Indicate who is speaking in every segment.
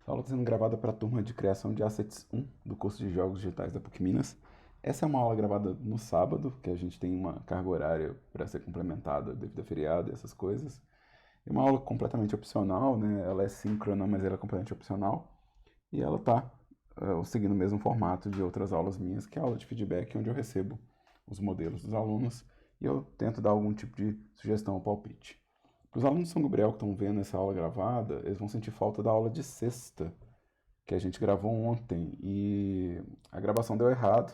Speaker 1: Essa aula está sendo gravada para a turma de criação de Assets 1 do curso de Jogos Digitais da PUC Minas. Essa é uma aula gravada no sábado, que a gente tem uma carga horária para ser complementada devido a feriado e essas coisas. É uma aula completamente opcional, né? Ela é síncrona, mas ela é completamente opcional. E ela está seguindo o mesmo formato de outras aulas minhas, que é a aula de feedback, onde eu recebo os modelos dos alunos e eu tento dar algum tipo de sugestão ou palpite. Para os alunos de São Gabriel que estão vendo essa aula gravada, eles vão sentir falta da aula de sexta, que a gente gravou ontem, e a gravação deu errado,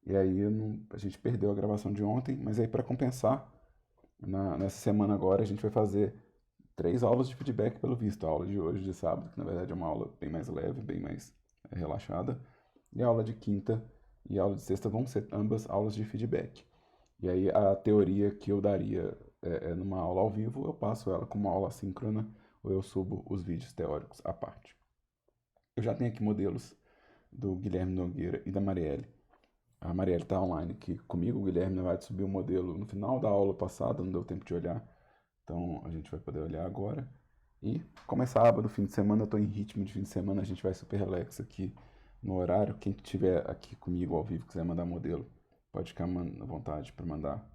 Speaker 1: e aí a gente perdeu a gravação de ontem, mas aí para compensar, nessa semana agora a gente vai fazer 3 aulas de feedback pelo visto. A aula de hoje, de sábado, que na verdade é uma aula bem mais leve, bem mais relaxada, e a aula de quinta e a aula de sexta vão ser ambas aulas de feedback. E aí a teoria que eu daria numa aula ao vivo, eu passo ela como uma aula assíncrona, ou eu subo os vídeos teóricos à parte. Eu já tenho aqui modelos do Guilherme Nogueira e da Marielle. A Marielle está online aqui comigo, o Guilherme vai subir o modelo no final da aula passada, não deu tempo de olhar, então a gente vai poder olhar agora. E como é sábado, fim de semana, eu estou em ritmo de fim de semana, a gente vai super relax aqui no horário. Quem estiver aqui comigo ao vivo quiser mandar modelo, pode ficar à vontade para mandar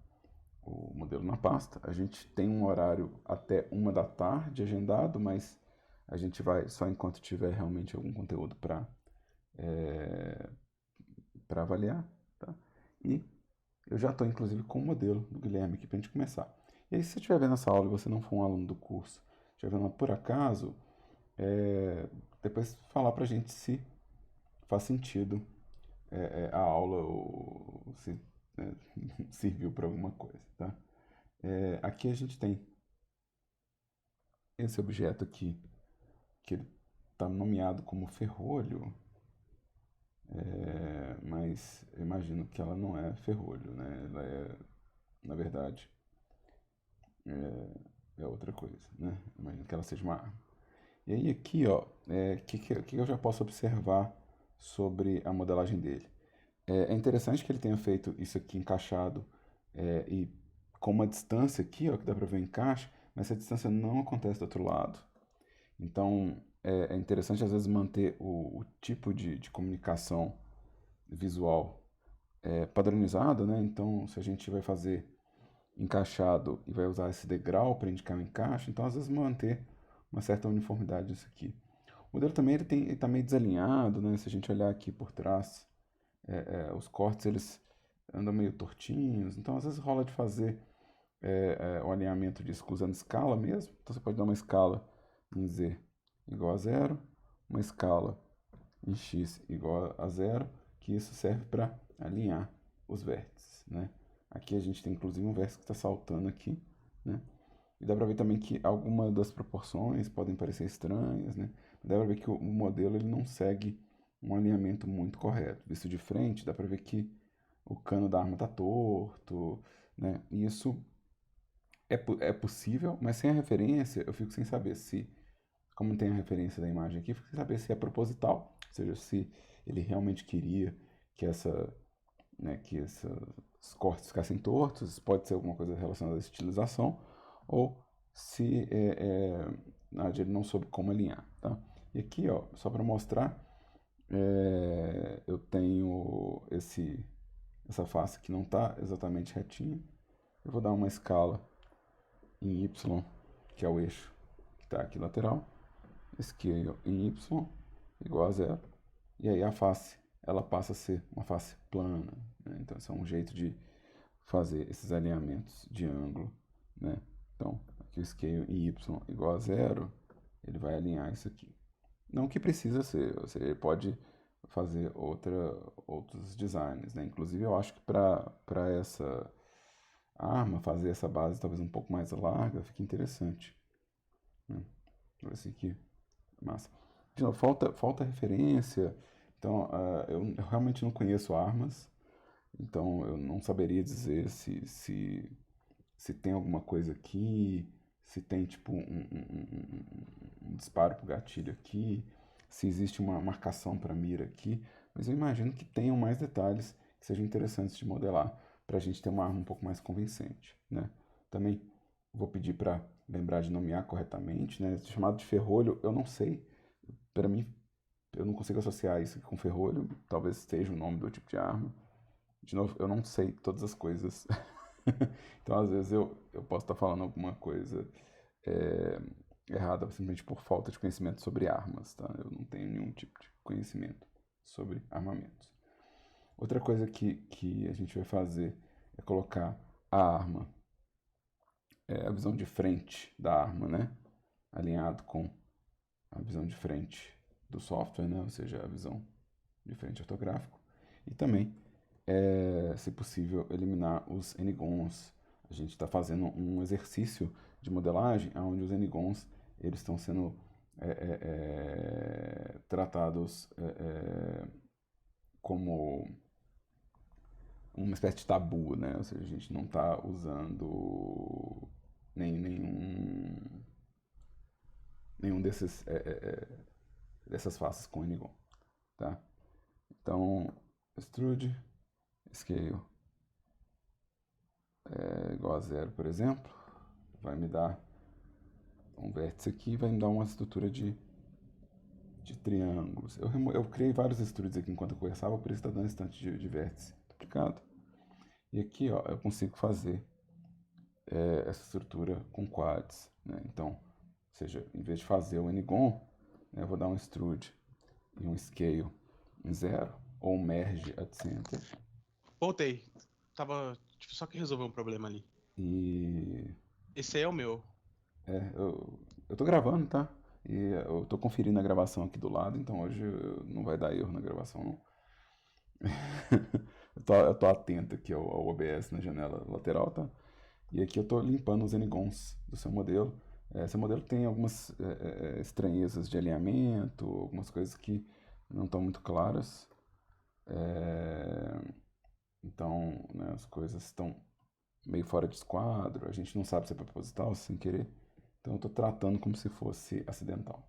Speaker 1: o modelo na pasta. A gente tem um horário até 1 da tarde agendado, mas a gente vai só enquanto tiver realmente algum conteúdo para avaliar, tá? E eu já estou inclusive com o modelo do Guilherme aqui para a gente começar. E aí, se você estiver vendo essa aula e você não for um aluno do curso, estiver vendo ela por acaso, depois falar para a gente se faz sentido a aula ou se é, serviu para alguma coisa, tá? Aqui a gente tem esse objeto aqui, que está nomeado como ferrolho, mas eu imagino que ela não é ferrolho, né? Ela é, na verdade, é outra coisa, né? Imagino que ela seja uma arma. E aí aqui, ó, que eu já posso observar sobre a modelagem dele? É interessante que ele tenha feito isso aqui encaixado e com uma distância aqui, ó, que dá para ver o encaixe, mas essa distância não acontece do outro lado. Então é interessante às vezes manter o tipo de comunicação visual padronizado, né? Então se a gente vai fazer encaixado e vai usar esse degrau para indicar o encaixe, então às vezes manter uma certa uniformidade nisso aqui. O modelo também ele tá meio desalinhado, né? Se a gente olhar aqui por trás, os cortes eles andam meio tortinhos, então às vezes rola de fazer o alinhamento disso usando escala mesmo. Então você pode dar uma escala em Z igual a zero, uma escala em X igual a zero, que isso serve para alinhar os vértices, né? Aqui a gente tem inclusive um vértice que está saltando aqui, né? E dá para ver também que algumas das proporções podem parecer estranhas, né? Dá para ver que o modelo ele não segue um alinhamento muito correto. Visto de frente, dá para ver que o cano da arma está torto, né? E isso é possível, mas sem a referência eu fico sem saber se, como tem a referência da imagem aqui, eu fico sem saber se é proposital, ou seja, se ele realmente queria que que esses cortes ficassem tortos, pode ser alguma coisa relacionada à estilização, ou se ele não soube como alinhar, tá? E aqui, ó, só para mostrar, eu tenho essa face que não está exatamente retinha. Eu vou dar uma escala em Y, que é o eixo que está aqui lateral, scale em Y igual a zero, e aí a face ela passa a ser uma face plana, né? Então esse é um jeito de fazer esses alinhamentos de ângulo, né? Então aqui o scale em Y igual a zero, ele vai alinhar isso aqui. Não que precisa ser, você pode fazer outros designs, né? Inclusive eu acho que para essa arma, fazer essa base talvez um pouco mais larga, fica interessante, né? Esse aqui, massa. De novo, falta referência, então eu realmente não conheço armas, então eu não saberia dizer se tem alguma coisa aqui, se tem tipo um disparo pro gatilho aqui, se existe uma marcação para mira aqui, mas eu imagino que tenham mais detalhes que sejam interessantes de modelar para a gente ter uma arma um pouco mais convincente, né? Também vou pedir para lembrar de nomear corretamente, né? Chamado de ferrolho, eu não sei, para mim, eu não consigo associar isso com ferrolho, talvez seja o nome do tipo de arma. De novo, eu não sei todas as coisas. Então, às vezes, eu posso estar falando alguma coisa é, errada simplesmente por falta de conhecimento sobre armas, tá? Eu não tenho nenhum tipo de conhecimento sobre armamentos. Outra coisa que a gente vai fazer é colocar a arma, a visão de frente da arma, né? Alinhado com a visão de frente do software, né? Ou seja, a visão de frente ortográfico. E também, se possível, eliminar os n-gons. A gente está fazendo um exercício de modelagem onde os n-gons eles estão sendo tratados como uma espécie de tabu, né? Ou seja, a gente não está usando nenhum dessas faces com n-gon, tá? Então, extrude, scale igual a zero, por exemplo, vai me dar um vértice aqui, vai me dar uma estrutura de triângulos. Eu criei vários extrudes aqui enquanto eu conversava, por isso está dando instante de vértice duplicado. E aqui, ó, eu consigo fazer essa estrutura com quads, né? Então, ou seja, em vez de fazer o n-gon, né, eu vou dar um extrude e um scale em zero, ou um merge at center,
Speaker 2: Voltei. Tive só que resolver um problema ali.
Speaker 1: e
Speaker 2: Esse aí é o meu.
Speaker 1: eu tô gravando, tá? E eu tô conferindo a gravação aqui do lado, então hoje não vai dar erro na gravação, não. Eu tô atento aqui ao OBS na janela lateral, tá? E aqui eu tô limpando os n-gons do seu modelo. Seu modelo tem algumas estranhezas de alinhamento, algumas coisas que não estão muito claras. É, então, né, as coisas estão meio fora de esquadro, a gente não sabe se é proposital, se sem querer. Então eu estou tratando como se fosse acidental.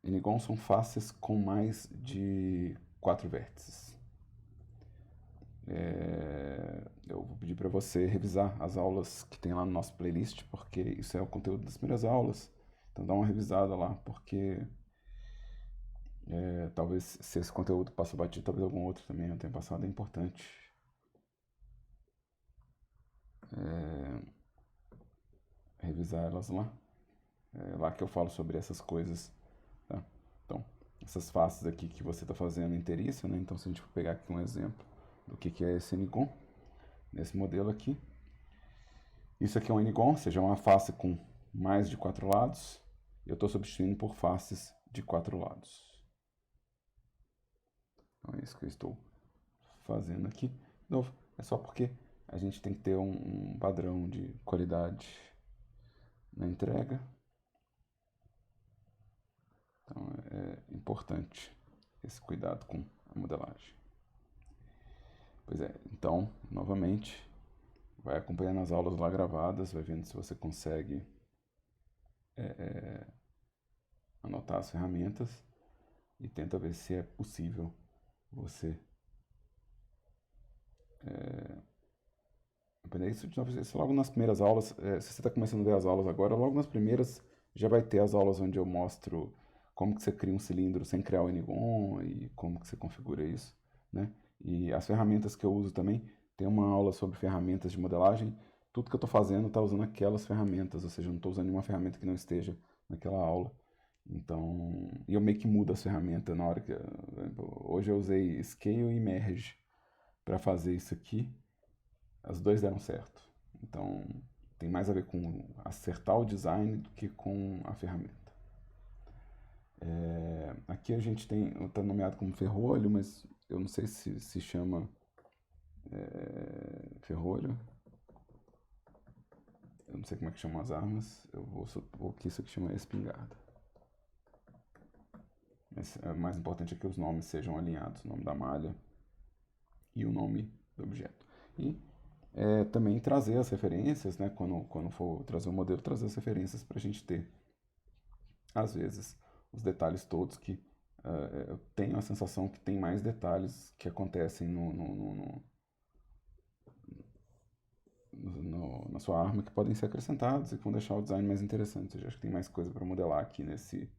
Speaker 1: N-gon são faces com mais de 4 vértices. Eu vou pedir para você revisar as aulas que tem lá no nosso playlist, porque isso é o conteúdo das primeiras aulas. Então dá uma revisada lá, porque talvez se esse conteúdo passa batido, talvez algum outro também não tenha passado, é importante revisar elas lá. É lá que eu falo sobre essas coisas, tá? Então, essas faces aqui que você está fazendo inteiriça, né? Então, se a gente for pegar aqui um exemplo do que é esse N-gon, nesse modelo aqui, isso aqui é um N-gon, ou seja, é uma face com mais de 4 lados, eu estou substituindo por faces de 4 lados. Então, é isso que eu estou fazendo aqui. De novo, é só porque a gente tem que ter um padrão de qualidade na entrega. Então é importante esse cuidado com a modelagem. Pois é, então, novamente, vai acompanhando as aulas lá gravadas, vai vendo se você consegue anotar as ferramentas e tenta ver se é possível você aprender isso. De novo, isso logo nas primeiras aulas, se você está começando a ver as aulas agora, logo nas primeiras já vai ter as aulas onde eu mostro como que você cria um cilindro sem criar o N-gon e como que você configura isso, né? E as ferramentas que eu uso também, tem uma aula sobre ferramentas de modelagem. Tudo que eu estou fazendo está usando aquelas ferramentas, ou seja, eu não estou usando nenhuma ferramenta que não esteja naquela aula. Então, e eu meio que mudo as ferramentas na hora que. Hoje eu usei Scale e Merge para fazer isso aqui. As dois deram certo. Então, tem mais a ver com acertar o design do que com a ferramenta. Aqui a gente tem, está nomeado como ferrolho, mas eu não sei se chama ferrolho. Eu não sei como é que chamam as armas. Eu vou supor que isso aqui chama espingarda. Mas o mais importante é que os nomes sejam alinhados, o nome da malha e o nome do objeto. E também trazer as referências, né? Quando for trazer o modelo, trazer as referências para a gente ter, às vezes, os detalhes todos que eu tenho a sensação que tem mais detalhes que acontecem na sua arma que podem ser acrescentados e que vão deixar o design mais interessante. Ou seja, acho que tem mais coisa para modelar aqui nesse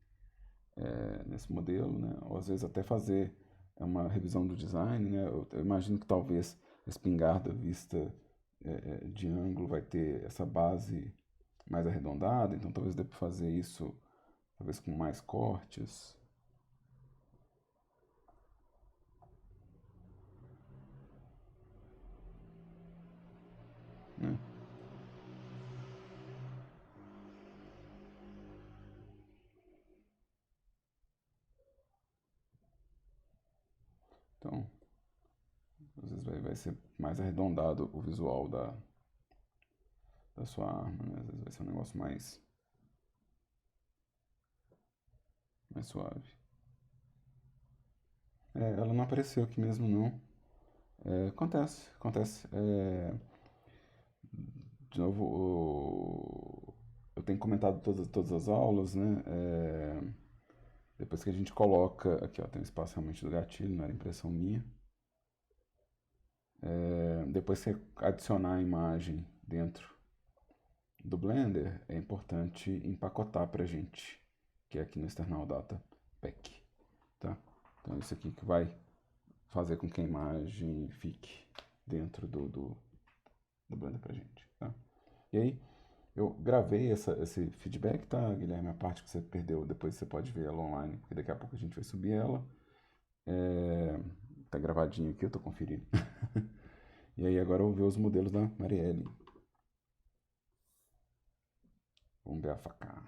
Speaker 1: modelo, né? Ou às vezes até fazer uma revisão do design, né? Eu imagino que talvez a espingarda vista de ângulo vai ter essa base mais arredondada, então talvez dê para fazer isso talvez com mais cortes, né? Então, às vezes vai ser mais arredondado o visual da sua arma, né? Às vezes vai ser um negócio mais suave. Ela não apareceu aqui mesmo, não. Acontece. De novo, eu tenho comentado todas as aulas, né? Depois que a gente coloca. Aqui, ó, tem um espaço realmente do gatilho, não era impressão minha. Depois que você adicionar a imagem dentro do Blender, é importante empacotar pra gente, que é aqui no External Data Pack, tá? Então, isso aqui que vai fazer com que a imagem fique dentro do Blender pra gente, tá? E aí, eu gravei esse feedback, tá, Guilherme? A parte que você perdeu, depois você pode ver ela online, porque daqui a pouco a gente vai subir ela. Tá gravadinho aqui, eu tô conferindo. E aí agora eu vou ver os modelos da Marielle. Vamos ver a faca.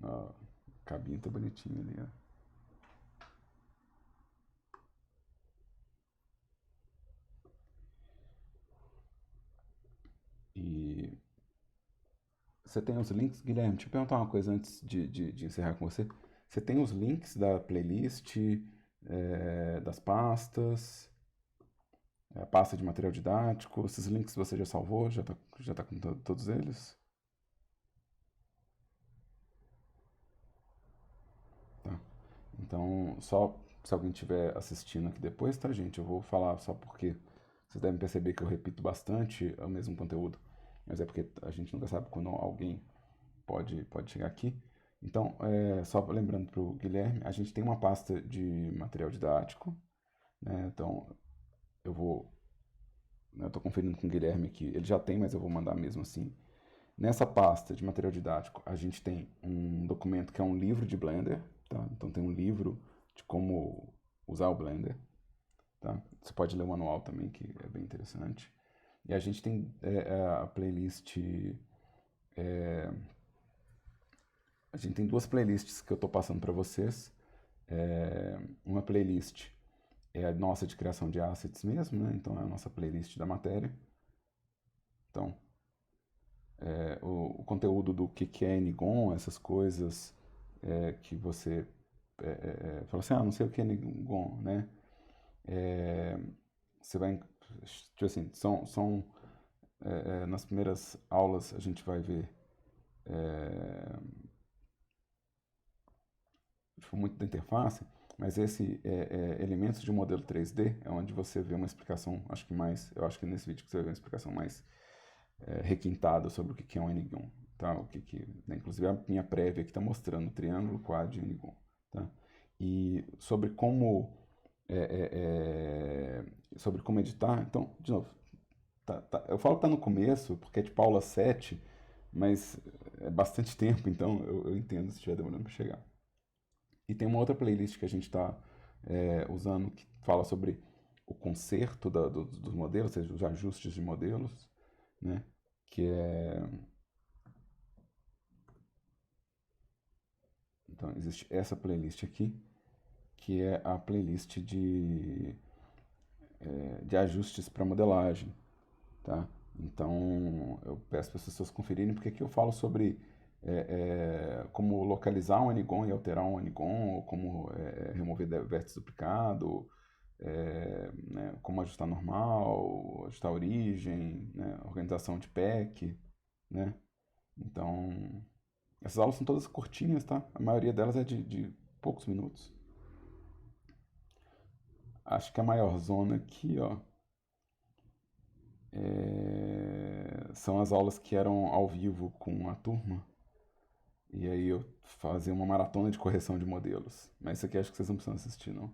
Speaker 1: Ó, a cabinha tá bonitinha ali, ó. E você tem os links, Guilherme? Deixa eu perguntar uma coisa antes de encerrar com você. Você tem os links da playlist, das pastas, a pasta de material didático? Esses links você já salvou? Já tá com todos eles? Tá. Então, só se alguém estiver assistindo aqui depois, tá, gente? Eu vou falar só porque vocês devem perceber que eu repito bastante o mesmo conteúdo. Mas é porque a gente nunca sabe quando alguém pode chegar aqui. Então, só lembrando para o Guilherme, a gente tem uma pasta de material didático, né? Então, eu vou, né, eu estou conferindo com o Guilherme aqui, ele já tem, mas eu vou mandar mesmo assim. Nessa pasta de material didático, a gente tem um documento que é um livro de Blender, tá? Então tem um livro de como usar o Blender, tá? Você pode ler o manual também, que é bem interessante. E a gente tem a playlist. A gente tem duas playlists que eu estou passando para vocês. Uma playlist é a nossa de criação de assets mesmo, né? Então é a nossa playlist da matéria. Então, o conteúdo do que é Nigon, essas coisas que você fala assim, não sei o que é Nigon, né? Você vai, tipo assim, nas primeiras aulas a gente vai ver tipo, muito da interface, mas esse elementos de modelo 3D é onde você vê uma explicação, eu acho que nesse vídeo que você vai ver uma explicação mais requintada sobre o que é um N-gon, tá? Né, inclusive a minha prévia aqui está mostrando triângulo, quad e N-gon, tá? E sobre como editar, então, de novo, eu falo que tá no começo, porque é tipo aula 7, mas é bastante tempo, então eu entendo se estiver demorando para chegar. E tem uma outra playlist que a gente está usando que fala sobre o conserto dos modelos, ou seja, os ajustes de modelos, né? Que é. Então, existe essa playlist aqui, que é a playlist de ajustes para modelagem, tá? Então, eu peço para as pessoas conferirem, porque aqui eu falo sobre como localizar um Anigon e alterar um Anigon, ou como remover vértice duplicado, né, como ajustar normal, ajustar origem, né, organização de pack, né? Então, Essas aulas são todas curtinhas, tá? A maioria delas é de poucos minutos. Acho que a maior zona aqui, ó, são as aulas que eram ao vivo com a turma. E aí eu fazia uma maratona de correção de modelos. Mas isso aqui acho que vocês não precisam assistir, não.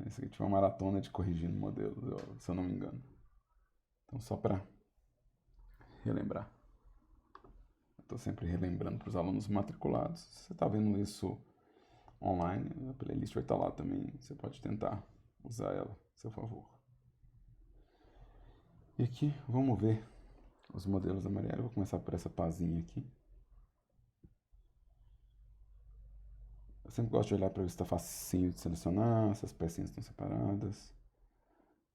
Speaker 1: Isso aqui tinha uma maratona de corrigindo modelos, se eu não me engano. Então só pra relembrar. Eu tô sempre relembrando para os alunos matriculados. Se você tá vendo isso online, a playlist vai estar lá também. Você pode tentar usar ela a seu favor. E aqui, vamos ver os modelos da Marielle. Eu vou começar por essa pazinha aqui. Eu sempre gosto de olhar para ver se está facinho de selecionar, se as pecinhas estão separadas,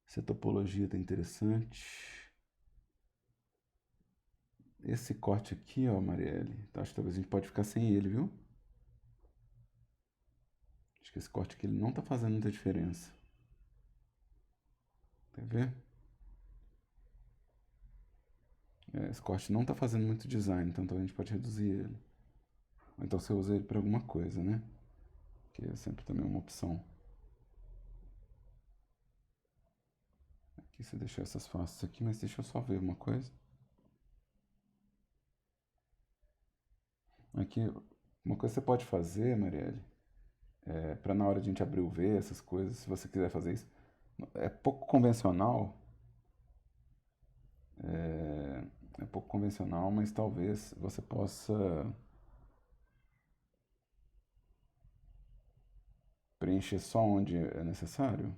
Speaker 1: se a topologia está interessante. Esse corte aqui, ó, Marielle, acho que talvez a gente pode ficar sem ele, viu? Acho que esse corte aqui ele não está fazendo muita diferença. Quer ver? Esse corte não está fazendo muito design, então a gente pode reduzir ele. Ou então você usa ele para alguma coisa, né? Que é sempre também uma opção. Aqui você deixou essas faces aqui, mas deixa eu só ver uma coisa. Aqui, uma coisa que você pode fazer, Marielle, para na hora de a gente abrir o V, essas coisas, se você quiser fazer isso, é pouco convencional, é, é pouco convencional, mas talvez você possa preencher só onde é necessário,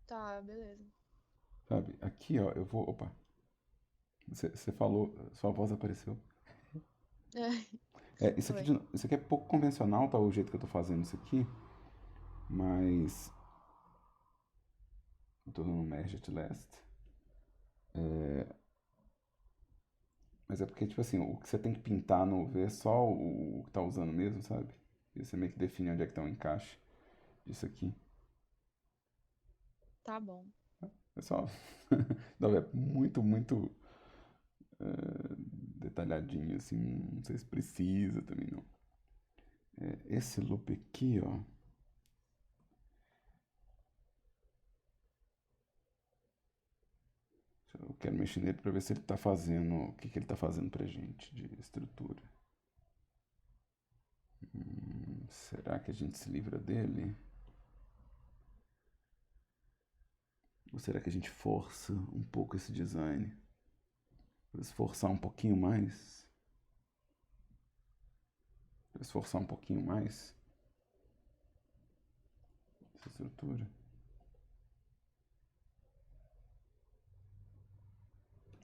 Speaker 3: Tá, beleza.
Speaker 1: sabe? Aqui, ó, eu vou, opa, você falou, sua voz apareceu. Isso aqui,
Speaker 3: Oi.
Speaker 1: isso aqui é pouco convencional, tá? O jeito que eu tô fazendo isso aqui, mas eu tô no Merge at Last. Mas é porque, tipo assim, o que você tem que pintar no V é só o que tá usando mesmo, sabe? E você meio que define onde é que tá o encaixe disso aqui.
Speaker 3: Tá bom.
Speaker 1: É só. Não, é muito, muito detalhadinho, assim. Não sei se precisa também, não. Esse loop aqui, ó. Eu quero mexer nele pra ver se ele tá fazendo. O que que ele tá fazendo pra gente de estrutura. Será que a gente se livra dele? Ou será que a gente força um pouco esse design? Esforçar um pouquinho mais? Esforçar um pouquinho mais essa estrutura?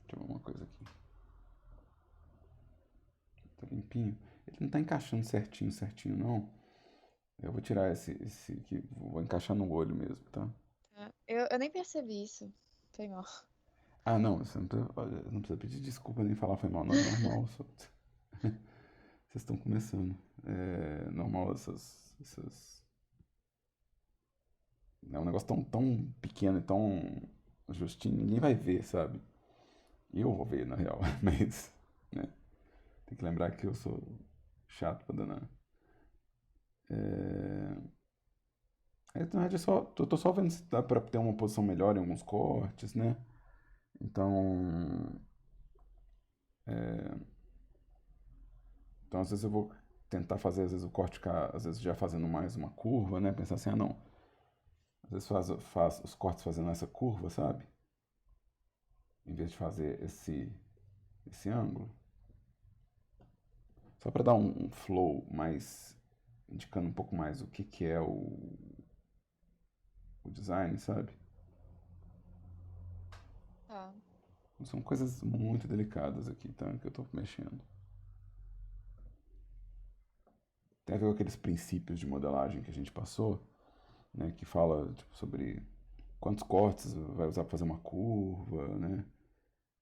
Speaker 1: Deixa eu ver uma coisa aqui. Tá limpinho. Ele não tá encaixando certinho, certinho, não. Eu vou tirar esse aqui. Vou encaixar no olho mesmo, tá?
Speaker 3: Tá. Eu nem percebi isso. Foi mal.
Speaker 1: Ah, não. Você não precisa, olha, não precisa pedir desculpa nem falar foi mal. Não é normal. Vocês estão começando. É normal essas. É um negócio tão pequeno e tão justinho. Ninguém vai ver, sabe? Eu vou ver, na real. Mas, né? Tem que lembrar que eu sou chato pra danar. Na verdade, eu tô só vendo se dá pra ter uma posição melhor em alguns cortes, né? Então, então às vezes eu vou tentar fazer, às vezes o corte ficar, às vezes já fazendo mais uma curva, né? Pensar assim, ah não, às vezes faz os cortes fazendo essa curva, sabe? Em vez de fazer esse ângulo. Só para dar um flow mais, indicando um pouco mais o que é o design, sabe?
Speaker 3: Tá.
Speaker 1: São coisas muito delicadas aqui, tá? Que eu tô mexendo. Tem a ver com aqueles princípios de modelagem que a gente passou, né? Que fala tipo, sobre quantos cortes vai usar para fazer uma curva, né?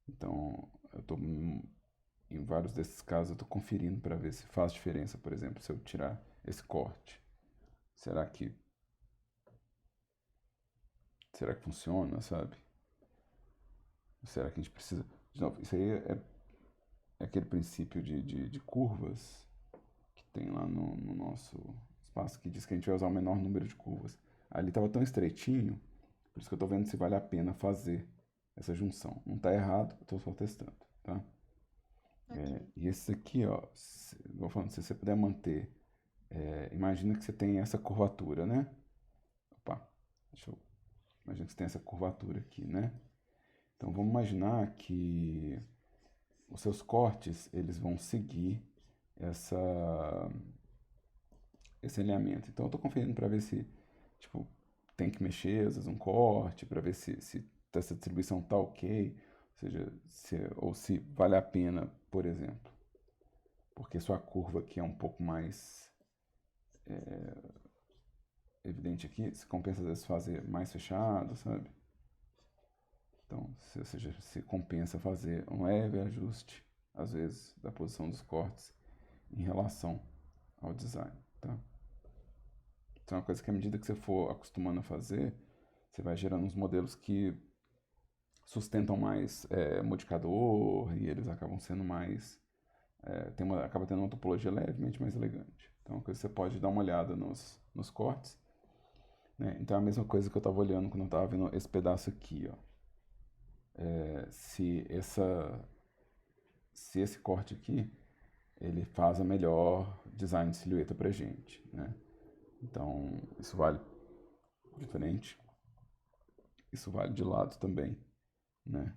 Speaker 1: Então, eu tô em vários desses casos eu tô conferindo para ver se faz diferença, por exemplo, se eu tirar esse corte. Será que será que funciona, sabe? Será que a gente precisa De novo, isso aí é aquele princípio de curvas que tem lá no nosso espaço que diz que a gente vai usar o menor número de curvas. Ali estava tão estreitinho, por isso que eu estou vendo se vale a pena fazer essa junção. Não está errado, eu estou só testando, tá?
Speaker 3: Ok.
Speaker 1: E esse aqui, ó, vou falando, se você puder manter, imagina que você tem essa curvatura, né? Opa, deixa eu, imagina que você tem essa curvatura aqui, né? Então vamos imaginar que os seus cortes, eles vão seguir essa, esse alinhamento. Então eu estou conferindo para ver se, tipo, tem que mexer, às vezes um corte, para ver se essa distribuição tá ok, ou seja, ou se vale a pena, por exemplo, porque sua curva aqui é um pouco mais evidente aqui, se compensa às vezes fazer mais fechado, sabe? Então, ou seja, se compensa fazer um leve ajuste, às vezes, da posição dos cortes em relação ao design, tá? Então, é uma coisa que à medida que você for acostumando a fazer, você vai gerando uns modelos que sustentam mais modificador e eles acabam sendo mais acaba tendo uma topologia levemente mais elegante. Então, é uma coisa que você pode dar uma olhada nos cortes, né? Então, é a mesma coisa que eu estava olhando quando eu estava vendo esse pedaço aqui, ó. Se esse corte aqui ele faz a melhor design de silhueta pra gente, né? Então, isso vale de frente, isso vale de lado também, né?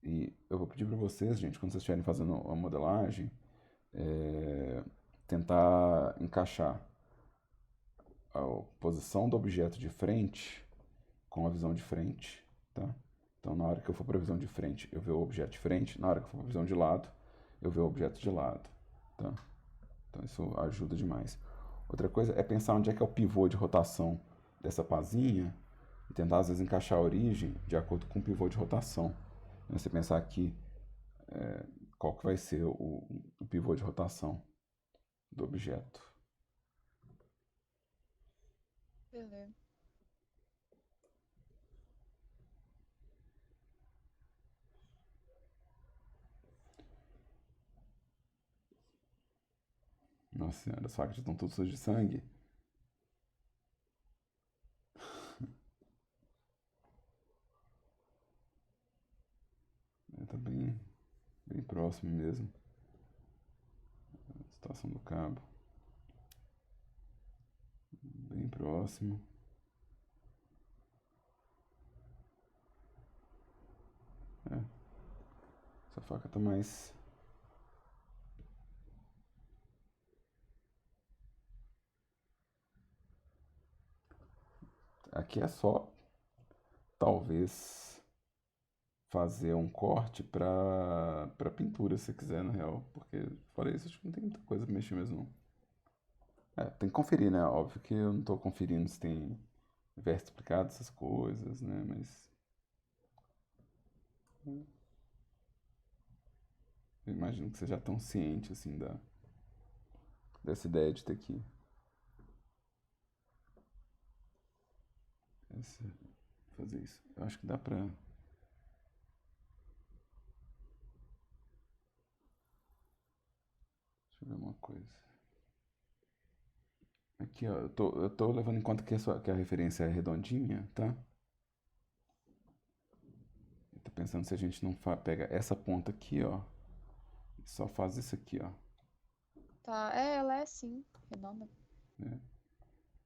Speaker 1: E eu vou pedir para vocês, gente, quando vocês estiverem fazendo a modelagem, é, tentar encaixar a posição do objeto de frente com a visão de frente, tá? Então, na hora que eu for para a visão de frente, eu ver o objeto de frente, na hora que eu for para a visão de lado, eu ver o objeto de lado, tá? Então, isso ajuda demais. Outra coisa é pensar onde é que é o pivô de rotação dessa pazinha e tentar, às vezes, encaixar a origem de acordo com o pivô de rotação. Você pensar aqui qual que vai ser o pivô de rotação do objeto.
Speaker 3: Beleza.
Speaker 1: Nossa senhora, as facas já estão todas sujas de sangue. Tá bem próximo mesmo. A situação do cabo. Bem próximo. É, essa faca tá mais. Aqui é só, talvez, fazer um corte pra pintura, se quiser, na real. Porque, fora isso, acho que não tem muita coisa pra mexer mesmo, não. Tem que conferir, né? Óbvio que eu não tô conferindo se tem verso explicado, essas coisas, né? Mas eu imagino que você já tão ciente, assim, dessa ideia de ter que fazer isso. Eu acho que dá pra. Deixa eu ver uma coisa. Aqui, ó, eu tô levando em conta que a referência é redondinha, tá? Eu tô pensando se a gente não pega essa ponta aqui, ó, e só faz isso aqui, ó.
Speaker 3: Tá, ela é sim, redonda.
Speaker 1: Né?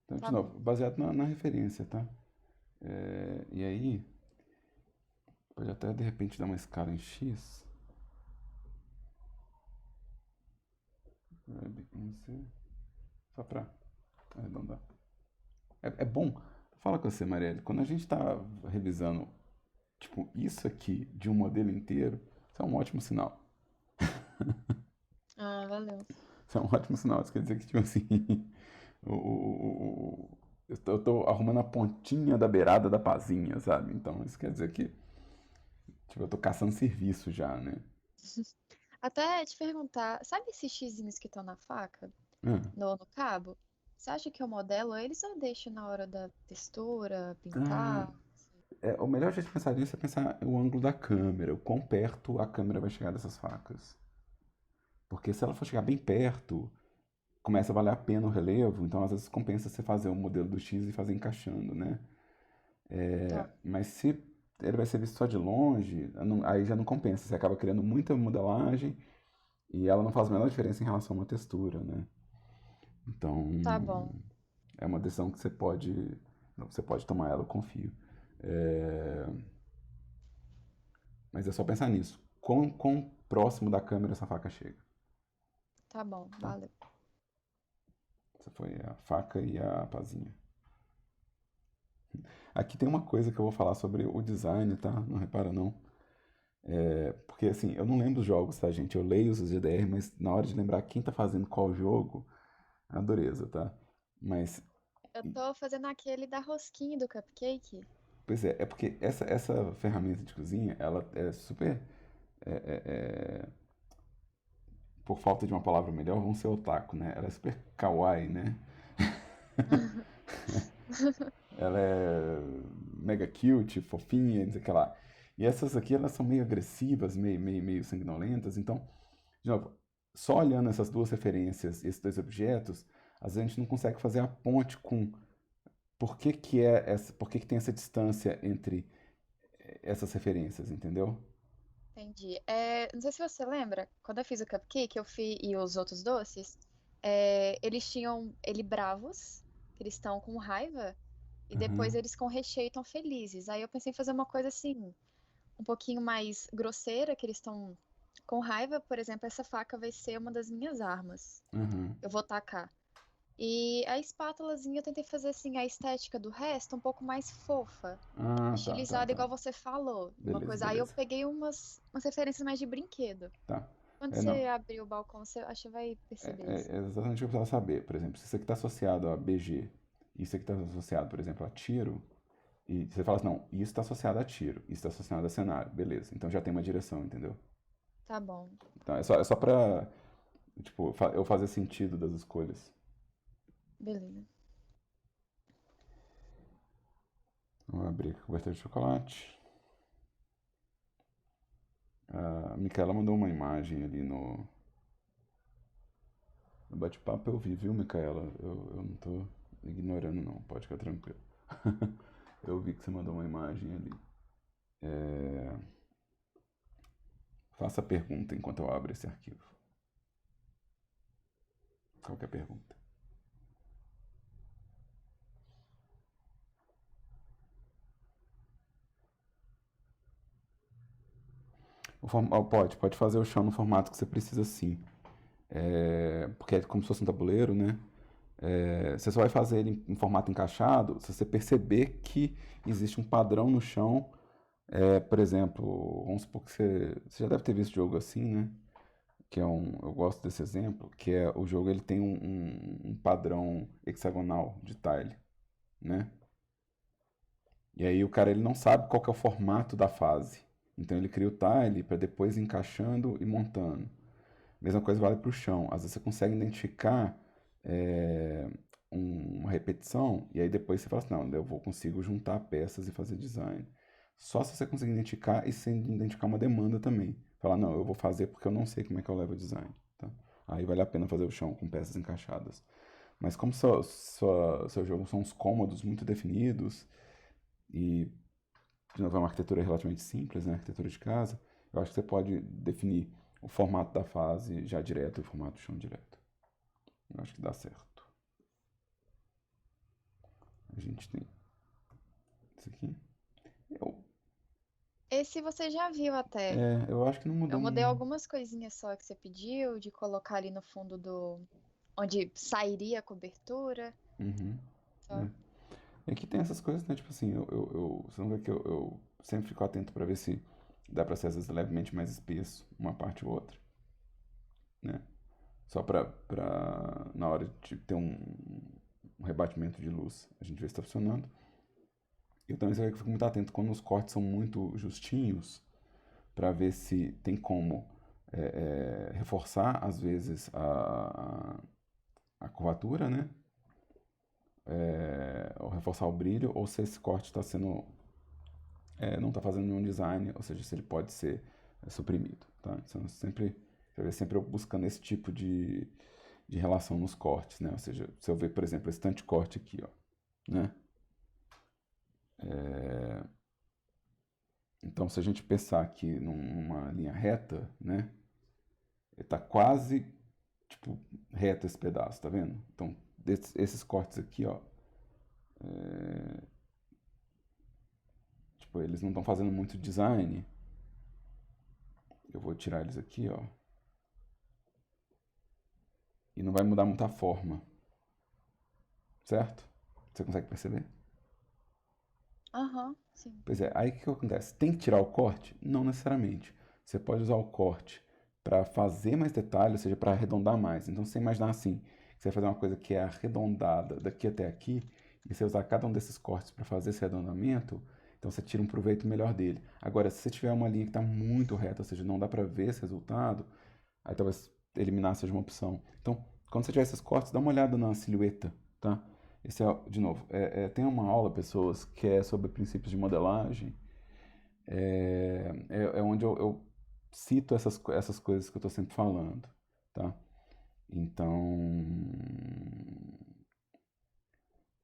Speaker 1: Então, de
Speaker 3: Tá bom.
Speaker 1: novo, baseado na referência, tá? E aí, pode até de repente dar uma escala em X. Grab insert, só pra arredondar. É bom, fala com você, Marielle, quando a gente tá revisando, tipo, isso aqui de um modelo inteiro, isso é um ótimo sinal.
Speaker 3: Ah, valeu.
Speaker 1: Isso é um ótimo sinal. Isso quer dizer que, tipo assim, eu tô arrumando a pontinha da beirada da pazinha, sabe? Então, isso quer dizer que, tipo, eu tô caçando serviço já, né?
Speaker 3: Até te perguntar, sabe esses xizinhos que estão na faca,
Speaker 1: Ah,
Speaker 3: no cabo? Você acha que eu modelo eles ou eu deixo na hora da textura,
Speaker 1: ah,
Speaker 3: pintar?
Speaker 1: O melhor jeito de pensar nisso é pensar o ângulo da câmera, o quão perto a câmera vai chegar dessas facas. Porque se ela for chegar bem perto, começa a valer a pena o relevo, então às vezes compensa você fazer o modelo do X e fazer encaixando, né?
Speaker 3: Tá,
Speaker 1: Mas se ele vai ser visto só de longe, aí já não compensa, você acaba criando muita modelagem e ela não faz a menor diferença em relação a uma textura, né? Então,
Speaker 3: tá bom.
Speaker 1: é uma decisão que você pode tomar ela, eu confio. É, mas é só pensar nisso. Quão próximo da câmera essa faca chega,
Speaker 3: Tá bom,
Speaker 1: tá?
Speaker 3: valeu.
Speaker 1: Essa foi a faca e a pazinha. Aqui tem uma coisa que eu vou falar sobre o design, tá? Não repara não. Porque assim, eu não lembro os jogos, tá, gente? Eu leio os GDR, mas na hora de lembrar quem tá fazendo qual jogo, é uma dureza, tá? Mas,
Speaker 3: Eu tô fazendo aquele da rosquinha do cupcake.
Speaker 1: pois é porque essa ferramenta de cozinha, ela é super. é, é, é, por falta de uma palavra melhor, vamos ser otaku, né? Ela é super kawaii, né? Ela é mega cute, fofinha, não sei o que lá. E essas aqui, elas são meio agressivas, meio sanguinolentas. Então, de novo, só olhando essas duas referências, esses dois objetos, às vezes a gente não consegue fazer a ponte com por que que tem essa distância entre essas referências, entendeu?
Speaker 3: Entendi. Não sei se você lembra, quando eu fiz o cupcake, eu fiz e os outros doces, eles tinham ele bravos, que eles estão com raiva, e depois
Speaker 1: Aham.
Speaker 3: eles com recheio estão felizes. Aí eu pensei em fazer uma coisa assim, um pouquinho mais grosseira, que eles estão com raiva. Por exemplo, essa faca vai ser uma das minhas armas.
Speaker 1: Aham.
Speaker 3: Eu vou tacar. E a espátulazinha eu tentei fazer assim a estética do resto um pouco mais fofa,
Speaker 1: Ah,
Speaker 3: estilizada
Speaker 1: tá.
Speaker 3: igual você falou, uma
Speaker 1: Beleza,
Speaker 3: coisa. Aí eu
Speaker 1: beleza.
Speaker 3: peguei umas referências mais de brinquedo.
Speaker 1: Tá.
Speaker 3: Quando
Speaker 1: Não.
Speaker 3: você abrir o balcão, você acha que vai perceber isso.
Speaker 1: É exatamente o que eu precisava saber. Por exemplo, se isso aqui está associado a BG e isso aqui está associado, por exemplo, a tiro, e você fala assim, não, isso está associado a tiro, isso está associado a cenário, beleza. Então já tem uma direção, entendeu?
Speaker 3: Tá bom,
Speaker 1: Então é só pra, tipo, eu fazer sentido das escolhas.
Speaker 3: beleza.
Speaker 1: Vamos abrir aqui a cobertura de chocolate. A Micaela mandou uma imagem ali no bate-papo, eu vi, viu, Micaela? Eu não tô ignorando, não, pode ficar tranquilo. Eu vi que você mandou uma imagem ali. É, faça a pergunta enquanto eu abro esse arquivo. Qual que é a pergunta? Pode fazer o chão no formato que você precisa, sim. Porque é como se fosse um tabuleiro, né? Você só vai fazer ele em formato encaixado se você perceber que existe um padrão no chão. Por exemplo, vamos supor que você já deve ter visto jogo assim, né? Eu gosto desse exemplo, que é o jogo ele tem um padrão hexagonal de tile, né? E aí o cara ele não sabe qual que é o formato da fase. Então ele cria o tile para depois ir encaixando e montando. Mesma coisa vale para o chão. Às vezes você consegue identificar é, uma repetição e aí depois você fala assim, não, consigo juntar peças e fazer design. Só se você conseguir identificar e sem identificar uma demanda também. Falar, não, eu vou fazer porque eu não sei como é que eu levo o design. Tá? Aí vale a pena fazer o chão com peças encaixadas. Mas como seu jogo são uns cômodos muito definidos e, de novo, é uma arquitetura relativamente simples, né? Arquitetura de casa, eu acho que você pode definir o formato da fase já direto e o formato do chão direto. Eu acho que dá certo. A gente tem isso aqui. Eu,
Speaker 3: Esse você já viu até.
Speaker 1: eu acho que não
Speaker 3: Eu
Speaker 1: mudou.
Speaker 3: mudei algumas coisinhas só que você pediu, de colocar ali no fundo onde sairia a cobertura.
Speaker 1: Uhum,
Speaker 3: Só.
Speaker 1: é. E aqui tem essas coisas, né? Tipo assim, você não vê que eu sempre fico atento para ver se dá para ser às vezes levemente mais espesso uma parte ou outra, né? Só na hora de ter um rebatimento de luz, a gente vê se está funcionando. Eu também fico muito atento quando os cortes são muito justinhos, para ver se tem como reforçar, às vezes, a curvatura, né? Ou reforçar o brilho, ou se esse corte está sendo não está fazendo nenhum design, ou seja, se ele pode ser suprimido, tá? Então, você vê sempre eu buscando esse tipo de relação nos cortes, né? Ou seja, se eu ver, por exemplo, esse tanto de corte aqui, ó, né? É, então, se a gente pensar aqui numa linha reta, né? Ele tá quase, tipo, reto esse pedaço, tá vendo? Então, esses cortes aqui, ó, tipo, eles não estão fazendo muito design. Eu vou tirar eles aqui, ó. E não vai mudar muita forma, certo? Você consegue perceber?
Speaker 3: Aham, sim.
Speaker 1: Pois é, aí o que acontece? Tem que tirar o corte? Não necessariamente. Você pode usar o corte para fazer mais detalhe, ou seja, para arredondar mais. Então, você imaginar assim, que você vai fazer uma coisa que é arredondada daqui até aqui, e você usar cada um desses cortes para fazer esse arredondamento, então você tira um proveito melhor dele. Agora, se você tiver uma linha que está muito reta, ou seja, não dá para ver esse resultado, aí talvez eliminar seja uma opção. Então, quando você tiver esses cortes, dá uma olhada na silhueta, tá? Esse é, de novo, tem uma aula, pessoas, que é sobre princípios de modelagem. É onde eu cito essas coisas que eu estou sempre falando, tá? Então,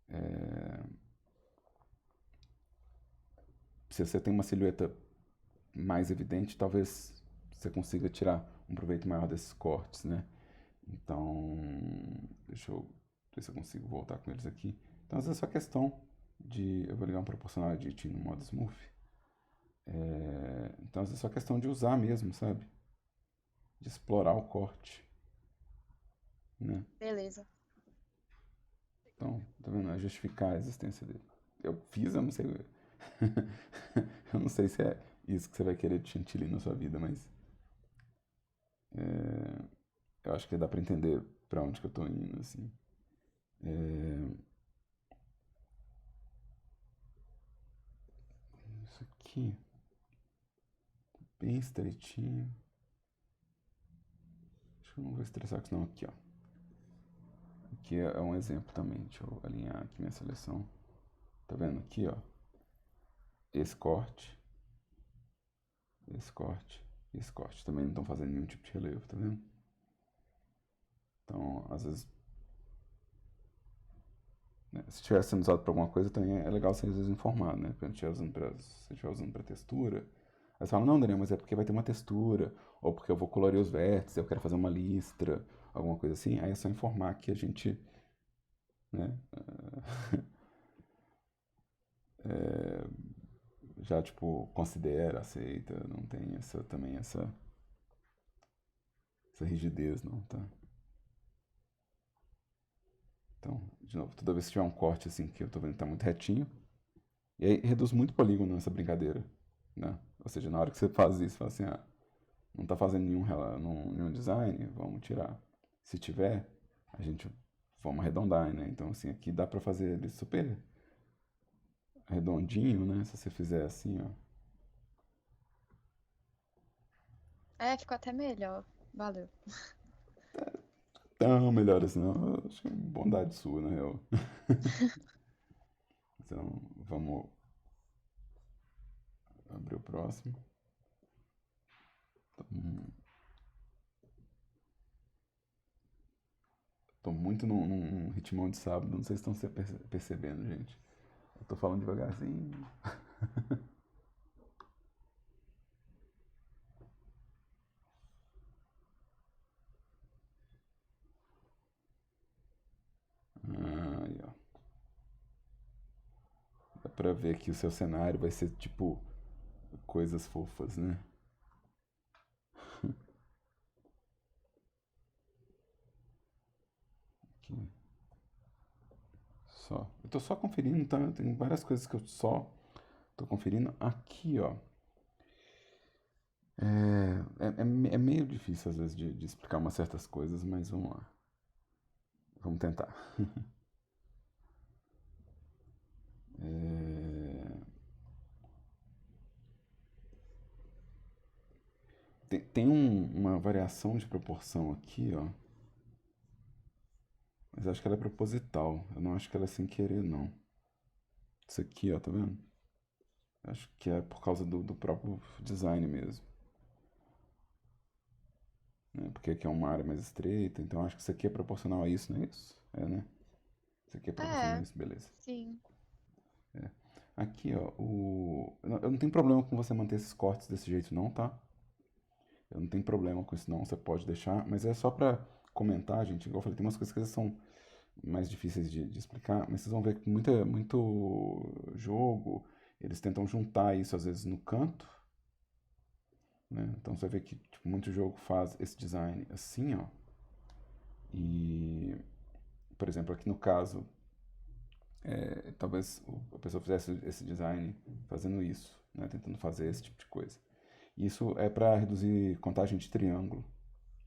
Speaker 1: é, se você tem uma silhueta mais evidente, talvez você consiga tirar um proveito maior desses cortes, né? Então, deixa eu ver se eu consigo voltar com eles aqui. Então, essa é só questão de... Eu vou ligar um proporcional editing no modo smooth. Então, essa é só questão de usar mesmo, sabe? De explorar o corte, né?
Speaker 3: Beleza.
Speaker 1: Então, tá vendo? É justificar a existência dele. Eu fiz, eu não sei... eu não sei se é isso que você vai querer de chantilly na sua vida, mas... eu acho que dá pra entender pra onde que eu tô indo, assim. Isso aqui, bem estreitinho. Acho que eu não vou estressar com isso não. Aqui, ó. Aqui é um exemplo também. Deixa eu alinhar aqui minha seleção. Tá vendo aqui, ó? Esse corte, esse corte e esse corte. Também não estão fazendo nenhum tipo de relevo, tá vendo? Então, às vezes, né, se estiver sendo usado para alguma coisa, também é legal você às vezes informar, né? Quando você estiver usando para textura, aí você fala, não, Daniel, mas é porque vai ter uma textura, ou porque eu vou colorir os vértices, eu quero fazer uma listra, alguma coisa assim. Aí é só informar que a gente, né, é, já, tipo, considera, aceita, não tem essa rigidez, não, tá? Então, de novo, toda vez que tiver um corte assim que eu tô vendo que tá muito retinho, e aí reduz muito polígono nessa brincadeira, né? Ou seja, na hora que você faz isso, fala assim, não tá fazendo nenhum design, vamos tirar. Se tiver, a gente vamos arredondar, né? Então, assim, aqui dá pra fazer ele super redondinho, né? Se você fizer assim, ó.
Speaker 3: É, ficou até melhor. Valeu.
Speaker 1: Tão melhor assim, não. Eu acho que é bondade sua, na real. Então, vamos abrir o próximo. Tô muito num ritmão de sábado, não sei se estão percebendo, gente. Eu tô falando devagarzinho. Aí, ó. Dá pra ver que o seu cenário vai ser tipo coisas fofas, né? Aqui. Só. Eu tô só conferindo, tá? Tem várias coisas que eu só tô conferindo. Aqui, ó. É meio difícil às vezes de explicar umas certas coisas, mas vamos lá. Vamos tentar. É, tem uma variação de proporção aqui, ó. Mas acho que ela é proposital. Eu não acho que ela é sem querer, não. Isso aqui, ó, tá vendo? Acho que é por causa do próprio design mesmo, né? Porque aqui é uma área mais estreita, então acho que isso aqui é proporcional a isso, não é isso? É, né? Isso aqui é proporcional a
Speaker 3: É,
Speaker 1: isso, beleza.
Speaker 3: sim.
Speaker 1: É. Aqui, ó, eu não tenho problema com você manter esses cortes desse jeito não, tá? Eu não tenho problema com isso não, você pode deixar, mas é só pra comentar, gente. Igual eu falei, tem umas coisas que são mais difíceis de explicar, mas vocês vão ver que muito jogo, eles tentam juntar isso às vezes no canto, né? Então você vai ver que tipo, muito jogo faz esse design assim, ó. E, por exemplo, aqui no caso, talvez a pessoa fizesse esse design fazendo isso, né? Tentando fazer esse tipo de coisa. Isso é para reduzir contagem de triângulo,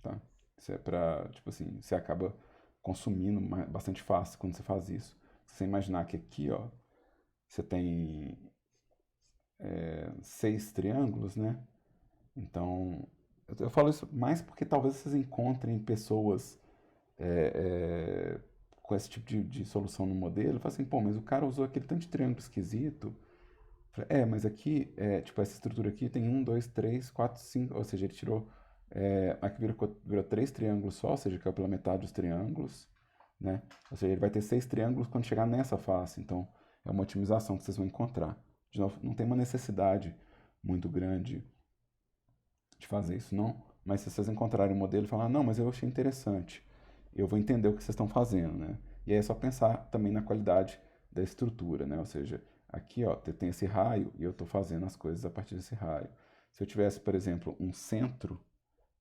Speaker 1: tá? Isso é para, tipo assim, você acaba consumindo bastante fácil quando você faz isso. Se você imaginar que aqui, ó, você tem 6 triângulos, né? Então, eu falo isso mais porque talvez vocês encontrem pessoas é, com esse tipo de solução no modelo. Fala assim, pô, mas o cara usou aquele tanto de triângulo esquisito. Mas aqui, tipo, essa estrutura aqui tem um, dois, três, quatro, cinco, ou seja, ele tirou, aqui virou 3 triângulos só, ou seja, caiu pela metade dos triângulos, né? Ou seja, ele vai ter 6 triângulos quando chegar nessa face, então é uma otimização que vocês vão encontrar. De novo, não tem uma necessidade muito grande de fazer isso, não, mas se vocês encontrarem um modelo e falar, não, mas eu achei interessante, eu vou entender o que vocês estão fazendo, né? E aí é só pensar também na qualidade da estrutura, né? Ou seja, aqui, ó, tem esse raio e eu estou fazendo as coisas a partir desse raio. Se eu tivesse, por exemplo, um centro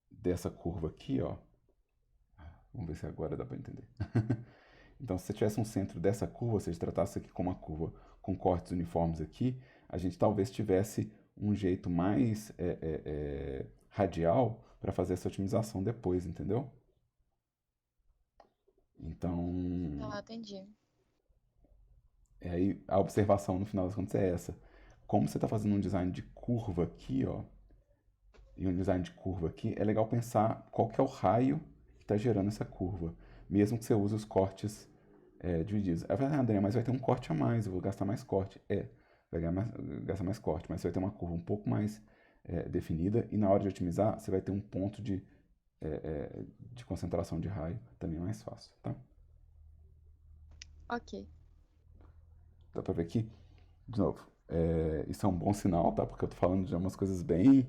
Speaker 1: dessa curva aqui, ó, vamos ver se agora dá para entender. Então, se você tivesse um centro dessa curva, ou seja, tratasse isso aqui como uma curva com cortes uniformes aqui, a gente talvez tivesse um jeito mais radial para fazer essa otimização depois, entendeu? Então,
Speaker 3: Ah, entendi.
Speaker 1: aí a observação no final das contas é essa. Como você está fazendo um design de curva aqui, ó, e um design de curva aqui, é legal pensar qual que é o raio que está gerando essa curva, mesmo que você use os cortes divididos. Aí vai, André, mas vai ter um corte a mais, eu vou gastar mais corte. Vai gastar mais corte, mas você vai ter uma curva um pouco mais definida e na hora de otimizar, você vai ter um ponto de concentração de raio também mais fácil, tá?
Speaker 3: Ok.
Speaker 1: Dá pra ver aqui? De novo, isso é um bom sinal, tá? Porque eu tô falando de umas coisas bem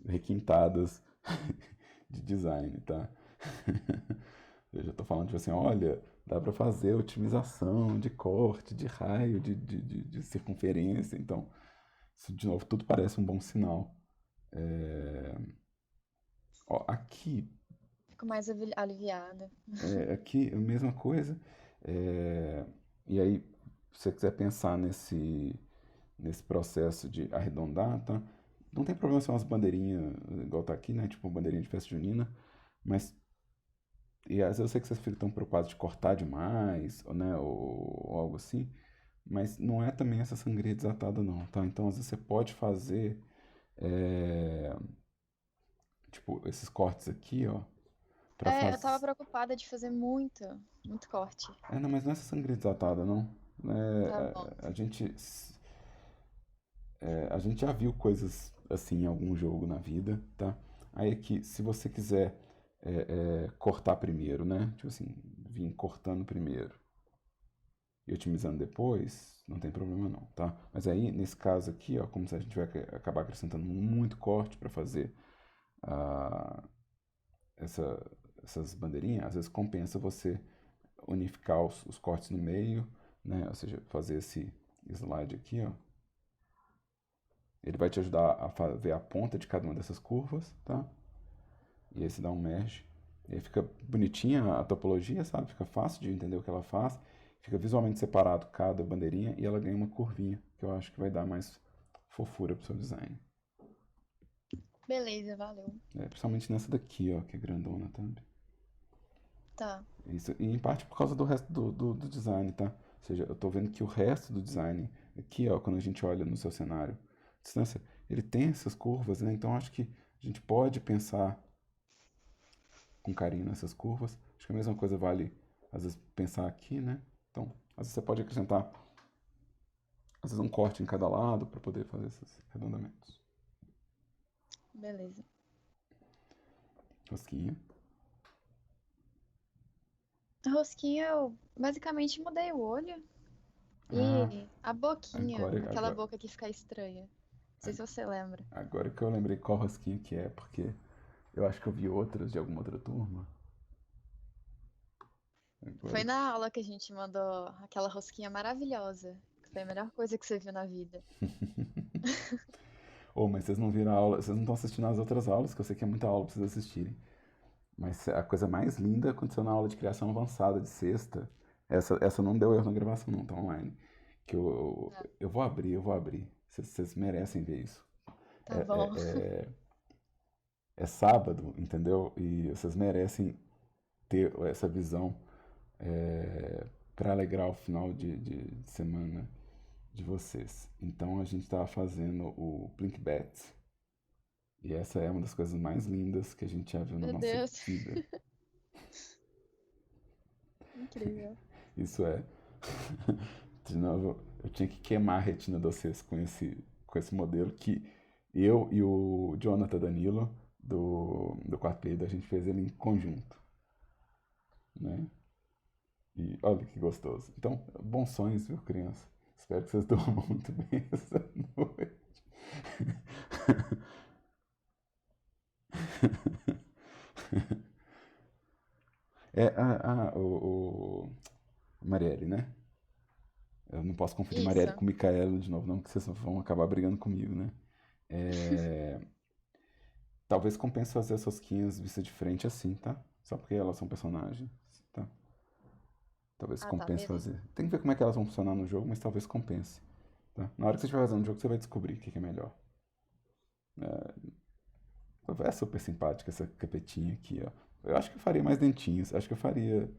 Speaker 1: requintadas de design, tá? Eu já tô falando de assim, olha, dá pra fazer otimização de corte, de raio, de circunferência. Então, isso de novo, tudo parece um bom sinal. É, ó,
Speaker 3: Fico mais aliviada.
Speaker 1: aqui, a mesma coisa. É, e aí, se você quiser pensar nesse processo de arredondar, tá? Não tem problema ser umas bandeirinhas, igual tá aqui, né? Tipo bandeirinha de festa junina. Mas, e às vezes eu sei que vocês ficam tão preocupados de cortar demais, ou, né? Ou algo assim. Mas não é também essa sangria desatada, não, tá? Então, às vezes você pode fazer, é, tipo, esses cortes aqui, ó, pra
Speaker 3: É, eu tava
Speaker 1: fazer...
Speaker 3: preocupada de fazer muito, muito corte.
Speaker 1: Não, mas não é essa sangria desatada, não.
Speaker 3: Tá bom.
Speaker 1: A gente já viu coisas assim em algum jogo na vida, tá? Aí aqui, se você quiser cortar primeiro, né? Tipo assim, vir cortando primeiro e otimizando depois, não tem problema não, tá? Mas aí, nesse caso aqui, ó, como se a gente vai acabar acrescentando muito corte para fazer ah, essas bandeirinhas, às vezes compensa você unificar os cortes no meio, né? Ou seja, fazer esse slide aqui, ó. Ele vai te ajudar a ver a ponta de cada uma dessas curvas, tá? E aí você dá um merge. E aí fica bonitinha a topologia, sabe? Fica fácil de entender o que ela faz. Fica visualmente separado cada bandeirinha e ela ganha uma curvinha, que eu acho que vai dar mais fofura pro seu design.
Speaker 3: Beleza, valeu.
Speaker 1: Principalmente nessa daqui, ó, que é grandona, tá?
Speaker 3: Tá.
Speaker 1: Isso, e em parte por causa do resto do design, tá? Ou seja, eu tô vendo que o resto do design, aqui, ó, quando a gente olha no seu cenário, distância, ele tem essas curvas, né? Então acho que a gente pode pensar com carinho nessas curvas. Acho que a mesma coisa vale, às vezes, pensar aqui, né? Então, às vezes você pode acrescentar Às vezes um corte em cada lado para poder fazer esses arredondamentos.
Speaker 3: Beleza.
Speaker 1: Rosquinha.
Speaker 3: A rosquinha eu basicamente mudei o olho
Speaker 1: Ah,
Speaker 3: e a boquinha,
Speaker 1: agora,
Speaker 3: aquela
Speaker 1: agora,
Speaker 3: boca que fica estranha. Não sei se você lembra.
Speaker 1: agora que eu lembrei qual rosquinha que é, porque eu acho que eu vi outras de alguma outra turma.
Speaker 3: Foi
Speaker 1: Agora.
Speaker 3: na aula que a gente mandou aquela rosquinha maravilhosa, que foi a melhor coisa que você viu na vida.
Speaker 1: Oh, mas vocês não viram a aula, vocês não estão assistindo as outras aulas, que eu sei que é muita aula pra vocês assistirem. Mas a coisa mais linda aconteceu na aula de criação avançada de sexta. Essa não deu erro na gravação, não, tá online. Que
Speaker 3: Ah,
Speaker 1: eu vou abrir, eu vou abrir. Vocês merecem ver isso. É,
Speaker 3: tá bom.
Speaker 1: é, é, é sábado, entendeu? E vocês merecem ter essa visão para alegrar o final de semana de vocês. Então a gente estava fazendo o Plinkbat. E essa é uma das coisas mais lindas que a gente já viu na
Speaker 3: Meu
Speaker 1: nossa
Speaker 3: Deus,
Speaker 1: vida.
Speaker 3: incrível.
Speaker 1: Isso é. De novo, eu tinha que queimar a retina de vocês com esse modelo que eu e o Jonathan Danilo, do quarto período, a gente fez ele em conjunto, né? E olha que gostoso. Então, bons sonhos, viu, criança? Espero que vocês durmam muito bem essa noite. É, Marielle, né? Eu não posso confundir Marielle
Speaker 3: Isso.
Speaker 1: com Micaela de novo, não, que vocês vão acabar brigando comigo, né? É, talvez compense fazer as rosquinhas vista de frente assim, tá? Só porque elas são personagens, tá? Talvez
Speaker 3: Ah, tá,
Speaker 1: compense
Speaker 3: beleza.
Speaker 1: fazer. Tem que ver como é que elas vão funcionar no jogo, mas talvez compense, tá? Na hora que você estiver fazendo o jogo, você vai descobrir o que é melhor. É super simpática essa capetinha aqui, ó. Eu acho que eu faria mais dentinhos. Acho que eu faria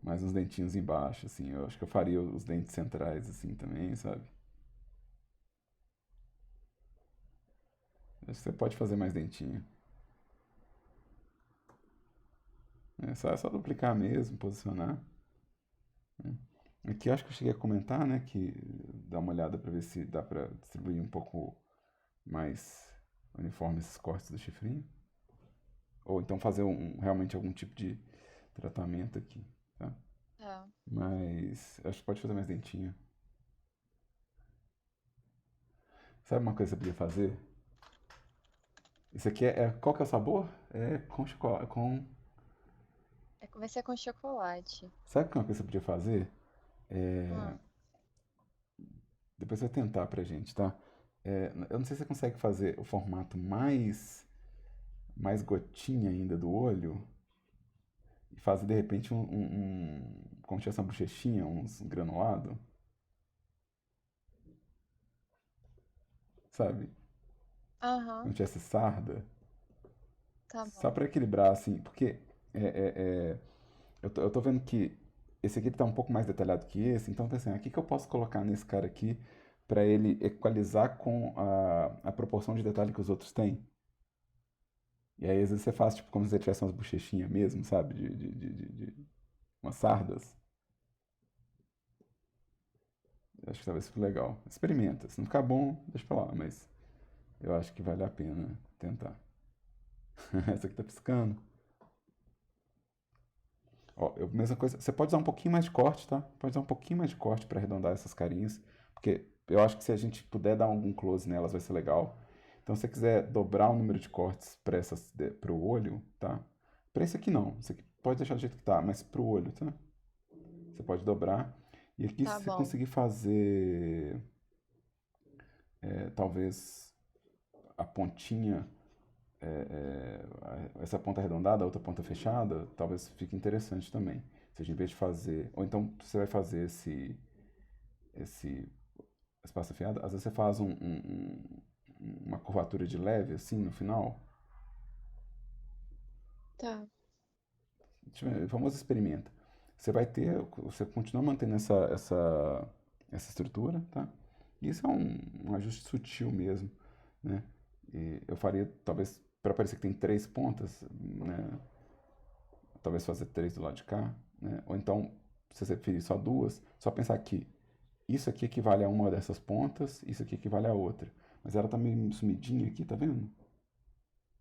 Speaker 1: mais uns dentinhos embaixo, assim. Eu acho que eu faria os dentes centrais, assim, também, sabe? Acho que você pode fazer mais dentinho. É só duplicar mesmo, posicionar. Né? Aqui eu acho que eu cheguei a comentar, né, que dá uma olhada para ver se dá para distribuir um pouco mais uniforme esses cortes do chifrinho. Ou então fazer realmente algum tipo de tratamento aqui, tá?
Speaker 3: Tá.
Speaker 1: Mas acho que pode fazer mais dentinho. Sabe uma coisa que você podia fazer? Isso aqui qual que é o sabor? É com chocolate, com...
Speaker 3: Vai ser com chocolate.
Speaker 1: Sabe que uma coisa que você podia fazer? É,
Speaker 3: Ah,
Speaker 1: depois você vai tentar pra gente, tá? Eu não sei se você consegue fazer o formato mais gotinha ainda do olho e fazer de repente como se tivesse uma bochechinha, uns granulado, sabe?
Speaker 3: aham,
Speaker 1: Como se tivesse sarda.
Speaker 3: tá
Speaker 1: Só
Speaker 3: bom.
Speaker 1: pra equilibrar, assim, porque é, é, é, eu tô vendo que esse aqui tá um pouco mais detalhado que esse, então pensando, o que que eu posso colocar nesse cara aqui pra ele equalizar com a proporção de detalhe que os outros têm? E aí, às vezes, você faz, tipo, como se você tivesse umas bochechinhas mesmo, sabe? De umas sardas. Eu acho que talvez fique legal. Experimenta. Se não ficar bom, deixa pra lá. Mas eu acho que vale a pena tentar. Essa aqui tá piscando. Ó, mesma coisa. Você pode usar um pouquinho mais de corte, tá? Pode usar um pouquinho mais de corte pra arredondar essas carinhas. Porque eu acho que se a gente puder dar algum close nelas, vai ser legal. Então, se você quiser dobrar o número de cortes pro olho, tá? Pra esse aqui não. Esse aqui pode deixar do jeito que tá, mas pro olho, tá? Você pode dobrar. E aqui,
Speaker 3: Tá
Speaker 1: se você
Speaker 3: bom.
Speaker 1: conseguir fazer, talvez, a pontinha, essa ponta arredondada, a outra ponta fechada, talvez fique interessante também. Ou seja, em vez de fazer. Ou então você vai fazer esse espaço afiado, às vezes você faz uma curvatura de leve, assim, no final.
Speaker 3: Tá.
Speaker 1: Deixa eu ver, o famoso experimenta. Você continua mantendo essa estrutura, tá? E isso é um ajuste sutil mesmo, né? E eu faria, talvez, para parecer que tem três pontas, né? Talvez fazer três do lado de cá, né? Ou então, se você preferir só duas, só pensar aqui. isso aqui equivale a uma dessas pontas, isso aqui equivale a outra. Mas ela tá meio sumidinha aqui, tá vendo?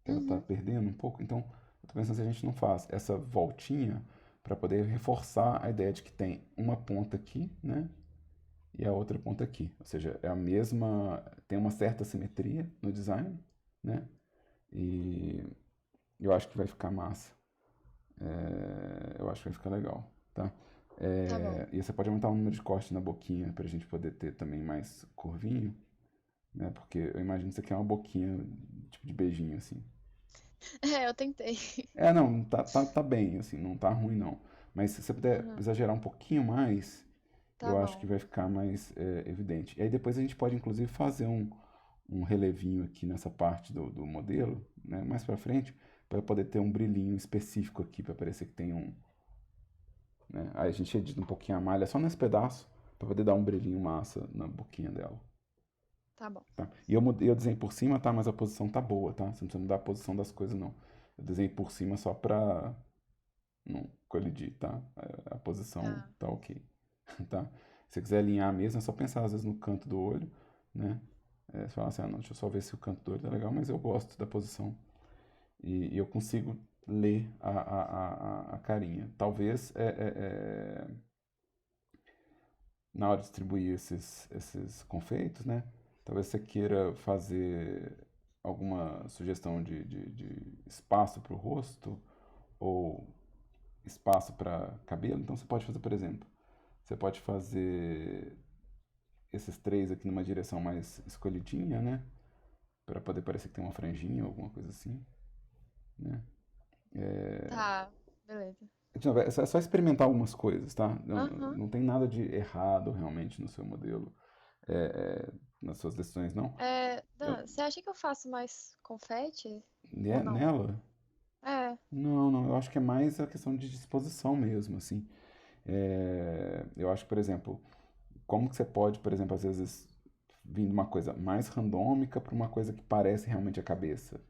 Speaker 1: Que ela tá
Speaker 3: Uhum.
Speaker 1: perdendo um pouco. Então, eu tô pensando se a gente não faz essa voltinha para poder reforçar a ideia de que tem uma ponta aqui, né? E a outra ponta aqui. Ou seja, é a mesma, tem uma certa simetria no design, né? E eu acho que vai ficar massa. Eu acho que vai ficar legal, tá?
Speaker 3: Tá bom.
Speaker 1: E você pode aumentar o número de cortes na boquinha pra gente poder ter também mais curvinho, né? Porque eu imagino que isso aqui é uma boquinha tipo de beijinho, assim.
Speaker 3: É, eu tentei.
Speaker 1: Não, tá bem, assim, não tá ruim não. Mas se você puder
Speaker 3: Uhum.
Speaker 1: exagerar um pouquinho mais,
Speaker 3: Tá
Speaker 1: eu acho que
Speaker 3: bom.
Speaker 1: vai ficar mais evidente. E aí depois a gente pode inclusive fazer um relevinho aqui nessa parte do modelo, né? Mais pra frente, para poder ter um brilhinho específico aqui, para parecer que tem um, né? Aí a gente edita um pouquinho a malha só nesse pedaço, para poder dar um brilhinho massa na boquinha dela.
Speaker 3: Tá bom.
Speaker 1: Tá? E eu desenhei por cima, tá? Mas a posição tá boa, tá? Você não precisa mudar a posição das coisas, não. Eu desenhei por cima só pra não colidir, tá? A posição
Speaker 3: Tá.
Speaker 1: tá ok, tá? Se você quiser alinhar mesmo, é só pensar às vezes no canto do olho, né? Você fala assim, não, deixa eu só ver se o canto do olho tá legal, mas eu gosto da posição. E eu consigo ler a carinha. Talvez na hora de distribuir esses confeitos, né? Talvez você queira fazer alguma sugestão de espaço para o rosto ou espaço para cabelo. Então você pode fazer, por exemplo, você pode fazer esses três aqui numa direção mais escolhidinha, né? Para poder parecer que tem uma franjinha ou alguma coisa assim, né?
Speaker 3: Tá. Beleza.
Speaker 1: De novo, é só experimentar algumas coisas, tá? Não,
Speaker 3: Aham.
Speaker 1: não tem nada de errado realmente no seu modelo, é, é, nas suas decisões, não.
Speaker 3: É,
Speaker 1: Eu,
Speaker 3: Dan, você acha que eu faço mais confete ou não?
Speaker 1: nela,
Speaker 3: É.
Speaker 1: não, eu acho que é mais a questão de disposição mesmo, assim. Eu acho que, por exemplo, como que você pode, por exemplo, às vezes vir de uma coisa mais randômica para uma coisa que parece realmente a cabeça,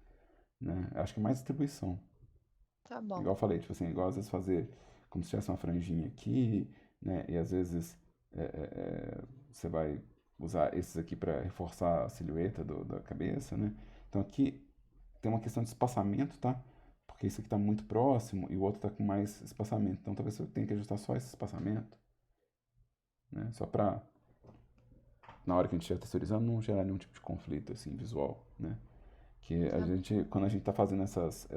Speaker 1: né? Eu acho que é mais distribuição.
Speaker 3: Tá bom.
Speaker 1: Igual eu falei, tipo assim, igual às vezes fazer como se tivesse uma franjinha aqui, né? E às vezes você vai usar esses aqui para reforçar a silhueta da cabeça, né? Então aqui tem uma questão de espaçamento, tá? Porque isso aqui está muito próximo e o outro está com mais espaçamento. Então talvez você tenha que ajustar só esse espaçamento, né? Só para na hora que a gente estiver texturizando não gerar nenhum tipo de conflito assim visual, né? Que a
Speaker 3: Tá bom.
Speaker 1: gente, quando a gente está fazendo essas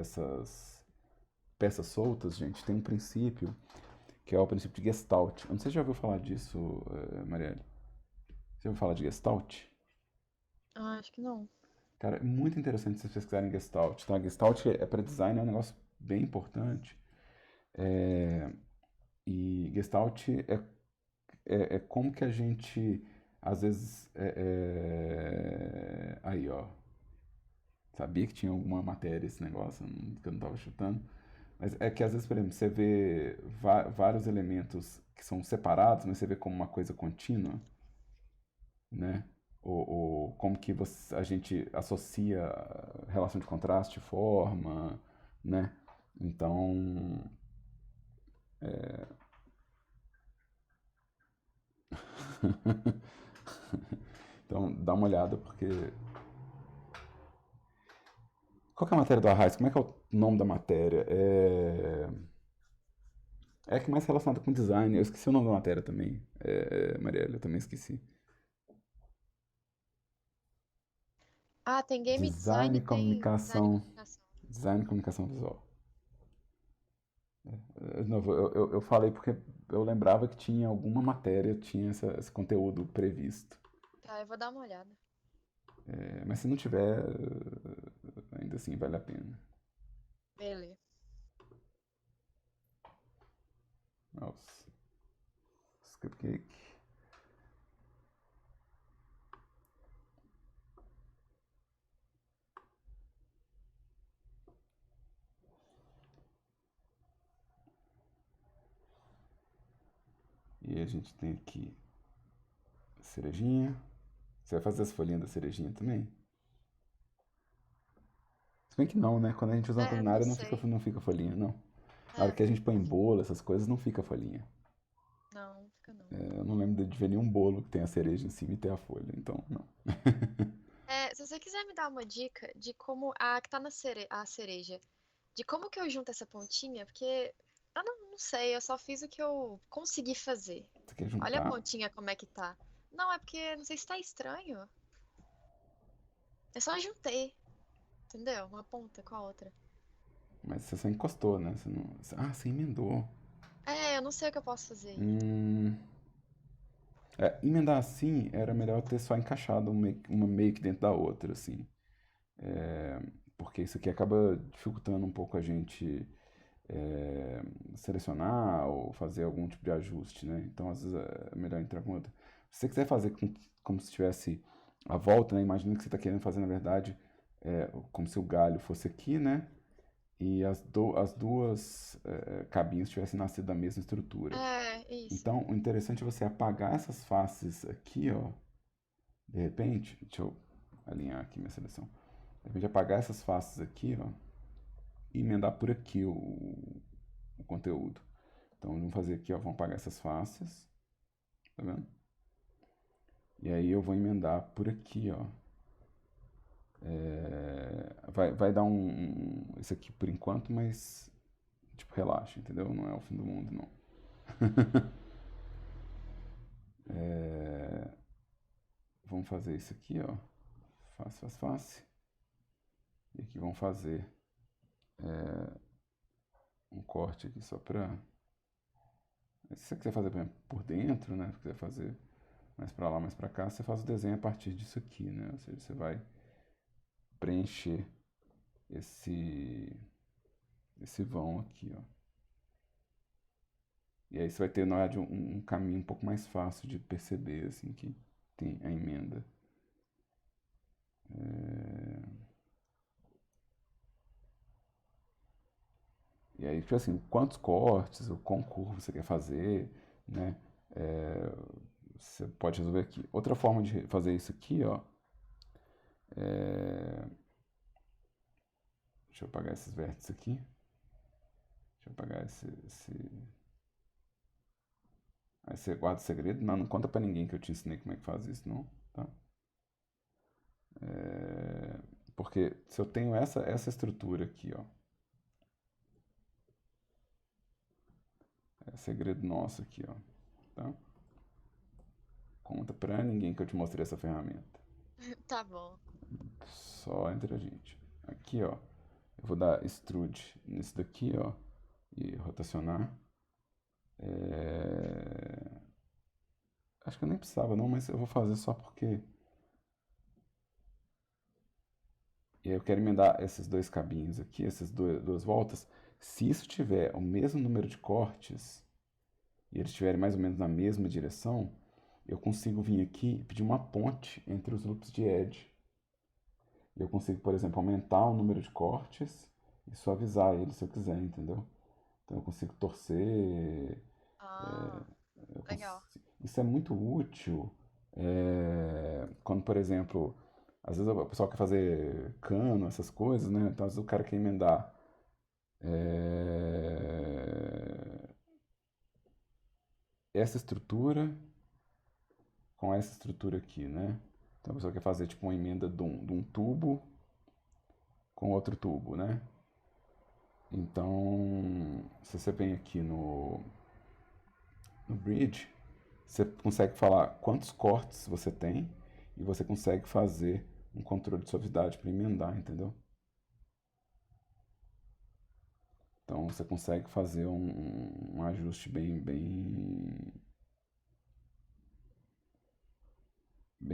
Speaker 1: peças soltas, gente, tem um princípio que é o princípio de Gestalt. Eu não sei se você já ouviu falar disso, Marielle. Você já ouviu falar de Gestalt?
Speaker 3: Ah, acho que não.
Speaker 1: Cara, é muito interessante vocês pesquisarem Gestalt, tá? Gestalt é para design, é um negócio bem importante. É, e Gestalt é como que a gente, às vezes, aí, ó. Sabia que tinha alguma matéria esse negócio, que eu não estava chutando. Mas é que às vezes, por exemplo, você vê vários elementos que são separados, mas você vê como uma coisa contínua, né? Ou como que a gente associa relação de contraste, forma, né? Então, então dá uma olhada porque qual que é a matéria do Arraes? Como é que é o nome da matéria? É que é mais relacionada com design. Eu esqueci o nome da matéria também, Mariela, eu também esqueci.
Speaker 3: Ah, tem game design
Speaker 1: Design
Speaker 3: e
Speaker 1: e
Speaker 3: tem design e
Speaker 1: comunicação.
Speaker 3: comunicação.
Speaker 1: Design e comunicação visual. De novo, eu falei porque eu lembrava que tinha alguma matéria, tinha esse conteúdo previsto.
Speaker 3: Tá, eu vou dar uma olhada.
Speaker 1: Mas se não tiver, ainda assim vale a pena.
Speaker 3: Beleza.
Speaker 1: Nossa, esse cupcake. E a gente tem aqui cerejinha. Você vai fazer as folhinhas da cerejinha também? Se bem que não, né? Quando a gente usa na
Speaker 3: É, não
Speaker 1: culinária
Speaker 3: sei.
Speaker 1: não fica folhinha, não. Na hora
Speaker 3: É,
Speaker 1: que a gente põe em bolo, essas coisas, não fica folhinha.
Speaker 3: não. fica não.
Speaker 1: Eu não lembro de ver nenhum bolo que tenha a cereja em cima e ter a folha, então não.
Speaker 3: Se você quiser me dar uma dica de como a que tá a cereja, de como que eu junto essa pontinha, porque eu não sei, eu só fiz o que eu consegui fazer.
Speaker 1: Você quer
Speaker 3: Olha a
Speaker 1: juntar?
Speaker 3: pontinha como é que tá. Não, é porque não sei se tá estranho. Eu só juntei, entendeu? Uma ponta com a outra.
Speaker 1: Mas você só encostou, né? Você não... você emendou.
Speaker 3: Eu não sei o que eu posso fazer aí.
Speaker 1: Hum, emendar assim era melhor ter só encaixado uma meio que dentro da outra, assim. É, porque isso aqui acaba dificultando um pouco a gente é, selecionar ou fazer algum tipo de ajuste, né? Então, às vezes, é melhor entrar com outra. Se você quiser fazer como se tivesse a volta, né? Imagina que você está querendo fazer, na verdade, como se o galho fosse aqui, né? E as duas cabinhos tivessem nascido da mesma estrutura.
Speaker 3: Isso.
Speaker 1: Então, o interessante é você apagar essas faces aqui, ó. De repente, deixa eu alinhar aqui minha seleção. De repente, apagar essas faces aqui, ó. E emendar por aqui o conteúdo. Então, vamos fazer aqui, ó. Vamos apagar essas faces. Tá vendo? E aí eu vou emendar por aqui, ó. Vai dar isso aqui por enquanto, mas tipo, relaxa, entendeu? Não é o fim do mundo, não. Vamos fazer isso aqui, ó. Face, face, face. E aqui vamos fazer um corte aqui só pra... Se você quiser fazer por dentro, né? Se quiser fazer mais pra lá, mais pra cá, você faz o desenho a partir disso aqui, né? Ou seja, você vai preencher esse vão aqui, ó. E aí você vai ter, na verdade, um caminho um pouco mais fácil de perceber, assim, que tem a emenda. E aí, tipo assim, quantos cortes, o quão curvo você quer fazer, né? É, você pode resolver aqui. Outra forma de fazer isso aqui, ó. Deixa eu apagar esses vértices aqui. Deixa eu apagar Aí você guarda o segredo. Não conta pra ninguém que eu te ensinei como é que faz isso, não, tá? Porque se eu tenho essa estrutura aqui, ó. É segredo nosso aqui, ó. Tá? Conta pra ninguém que eu te mostrei essa ferramenta.
Speaker 3: Tá bom.
Speaker 1: Só entre a gente. Aqui, ó. Eu vou dar extrude nisso daqui, ó. E rotacionar. Acho que eu nem precisava não, mas eu vou fazer só porque... E aí eu quero emendar esses dois cabinhos aqui, essas duas voltas. Se isso tiver o mesmo número de cortes, e eles estiverem mais ou menos na mesma direção, eu consigo vir aqui e pedir uma ponte entre os loops de edge. E eu consigo, por exemplo, aumentar o número de cortes e suavizar ele se eu quiser, entendeu? Então eu consigo torcer.
Speaker 3: Ah,
Speaker 1: eu
Speaker 3: legal.
Speaker 1: Isso é muito útil quando, por exemplo, às vezes o pessoal quer fazer cano, essas coisas, né? Então às vezes o cara quer emendar essa estrutura com essa estrutura aqui, né? Então a pessoa quer fazer tipo uma emenda de um tubo com outro tubo, né? Então, se você vem aqui no bridge, você consegue falar quantos cortes você tem e você consegue fazer um controle de suavidade para emendar, entendeu? Então você consegue fazer um ajuste bem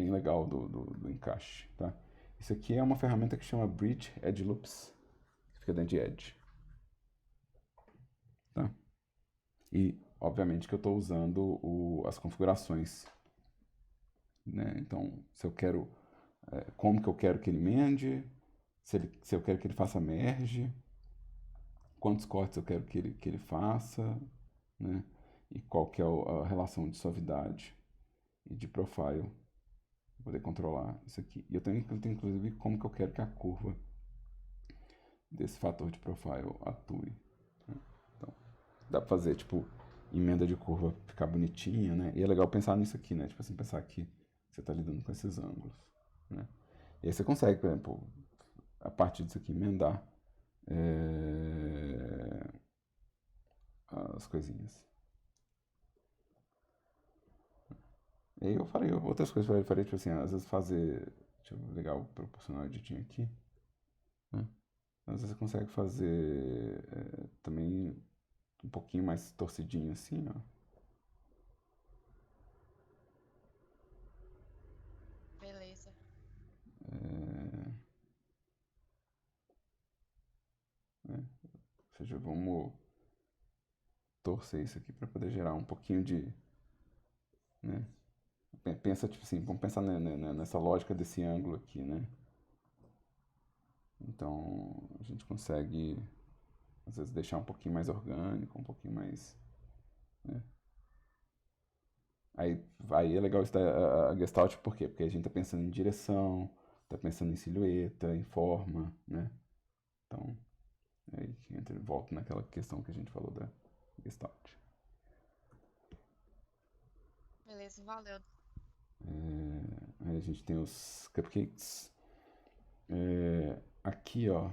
Speaker 1: legal do encaixe, tá? Isso aqui é uma ferramenta que chama Bridge Edge Loops, que fica dentro de Edge, tá? E, obviamente, que eu estou usando as configurações, né? Então, se eu quero, como que eu quero que ele mende, se eu quero que ele faça merge, quantos cortes eu quero que ele faça, né? E qual que é a relação de suavidade e de profile, para poder controlar isso aqui. E eu tenho inclusive, como que eu quero que a curva desse fator de profile atue, né? Então, dá para fazer, tipo, emenda de curva ficar bonitinha, né? E é legal pensar nisso aqui, né? Tipo assim, pensar que você está lidando com esses ângulos, né? E aí você consegue, por exemplo, a partir disso aqui, emendar é, as coisinhas. E aí eu farei outras coisas, eu farei, tipo assim, às vezes fazer, deixa eu ligar o proporcional editing aqui, né? Às vezes você consegue fazer também um pouquinho mais torcidinho assim, ó.
Speaker 3: Beleza.
Speaker 1: É, né? Ou seja, vamos torcer isso aqui para poder gerar um pouquinho de, né? Pensa, tipo assim, vamos pensar nessa lógica desse ângulo aqui, né? Então, a gente consegue, às vezes, deixar um pouquinho mais orgânico, um pouquinho mais, né? Aí é legal isso a Gestalt, por quê? Porque a gente tá pensando em direção, tá pensando em silhueta, em forma, né? Então, aí que entra, volta naquela questão que a gente falou da Gestalt.
Speaker 3: Beleza, valeu.
Speaker 1: Aí a gente tem os cupcakes. Aqui, ó,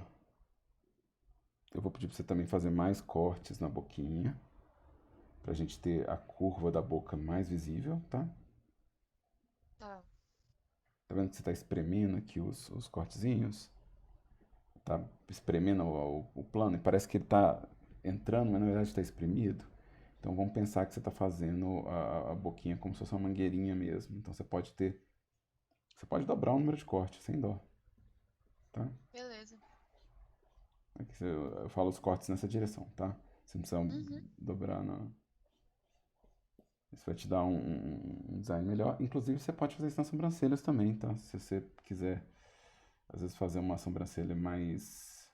Speaker 1: eu vou pedir pra você também fazer mais cortes na boquinha, pra gente ter a curva da boca mais visível, tá?
Speaker 3: Tá.
Speaker 1: Tá vendo que você tá espremendo aqui os cortezinhos? Tá espremendo o plano e parece que ele tá entrando, mas na verdade está espremido. Então vamos pensar que você está fazendo a boquinha como se fosse uma mangueirinha mesmo. Então você pode dobrar o número de cortes sem dó, tá?
Speaker 3: Beleza.
Speaker 1: Aqui eu falo os cortes nessa direção, tá? Você não precisa
Speaker 3: Uhum.
Speaker 1: dobrar na. Isso vai te dar um design melhor. Inclusive você pode fazer isso nas sobrancelhas também, tá? Se você quiser, às vezes, fazer uma sobrancelha mais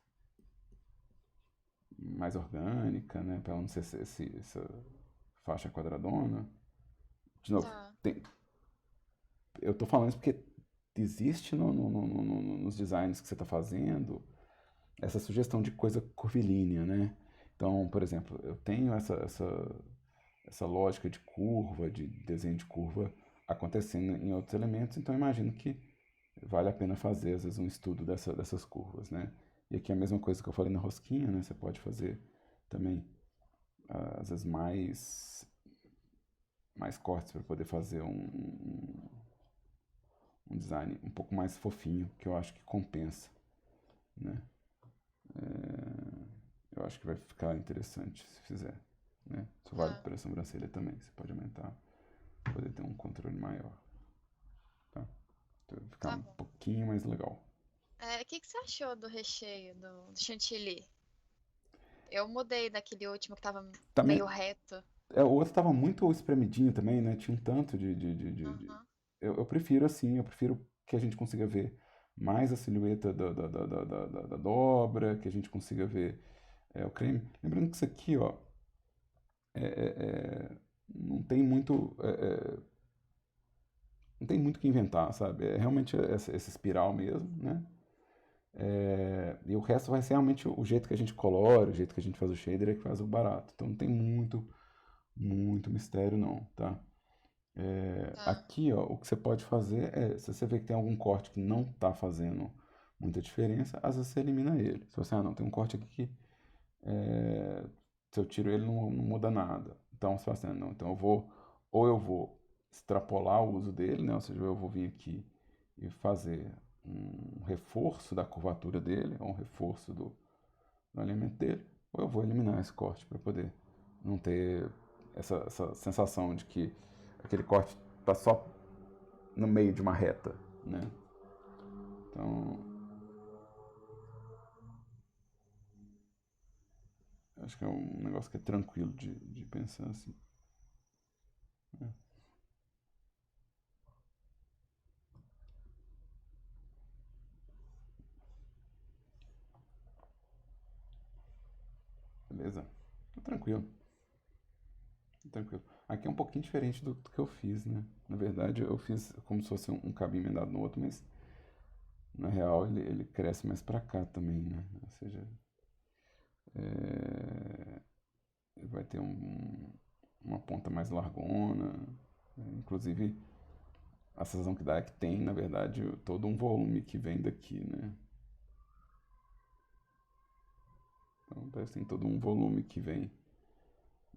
Speaker 1: orgânica, né? Para ela não ser essa faixa quadradona. De novo,
Speaker 3: Tá.
Speaker 1: eu tô falando isso porque existe nos designs que você está fazendo essa sugestão de coisa curvilínea, né? Então, por exemplo, eu tenho essa lógica de curva, de desenho de curva acontecendo em outros elementos, então eu imagino que vale a pena fazer, às vezes, um estudo dessas curvas, né? E aqui é a mesma coisa que eu falei na rosquinha, né? Você pode fazer também, às vezes, mais cortes para poder fazer um design um pouco mais fofinho, que eu acho que compensa, né? Eu acho que vai ficar interessante se fizer, né? Isso vale
Speaker 3: Tá.
Speaker 1: para a sobrancelha também, você pode aumentar, poder ter um controle maior, tá? Então vai ficar
Speaker 3: Tá
Speaker 1: um
Speaker 3: bom.
Speaker 1: pouquinho mais legal.
Speaker 3: O que que você achou do recheio do chantilly? Eu mudei daquele último que tava meio
Speaker 1: Também,
Speaker 3: reto.
Speaker 1: o outro estava muito espremidinho também, né? Tinha um tanto
Speaker 3: Aham.
Speaker 1: Eu prefiro assim, eu prefiro que a gente consiga ver mais a silhueta da dobra, que a gente consiga ver o creme. Lembrando que isso aqui, ó, não tem muito, não tem muito o que inventar, sabe? É realmente essa espiral mesmo, né? E o resto vai ser realmente o jeito que a gente colore, o jeito que a gente faz o shader é que faz o barato. Então não tem muito mistério não, tá?
Speaker 3: Tá.
Speaker 1: Aqui, ó, o que você pode fazer é, se você vê que tem algum corte que não está fazendo muita diferença, às vezes você elimina ele. Se você, não, tem um corte aqui que se eu tiro ele não muda nada. Então você fala assim, não, então ou eu vou extrapolar o uso dele, né? Ou seja, eu vou vir aqui e fazer um reforço da curvatura dele, ou um reforço do alinhamento dele, ou eu vou eliminar esse corte para poder não ter essa sensação de que aquele corte está só no meio de uma reta, né? Então, acho que é um negócio que é tranquilo de pensar assim, né? Beleza? Tá tranquilo, tá tranquilo. Aqui é um pouquinho diferente do que eu fiz, né? Na verdade, eu fiz como se fosse um cabinho emendado no outro, mas na real ele cresce mais pra cá também, né? Ou seja, vai ter uma ponta mais largona. Inclusive, a sensação que dá é que tem, na verdade, todo um volume que vem daqui, né? Então, parece que tem todo um volume que vem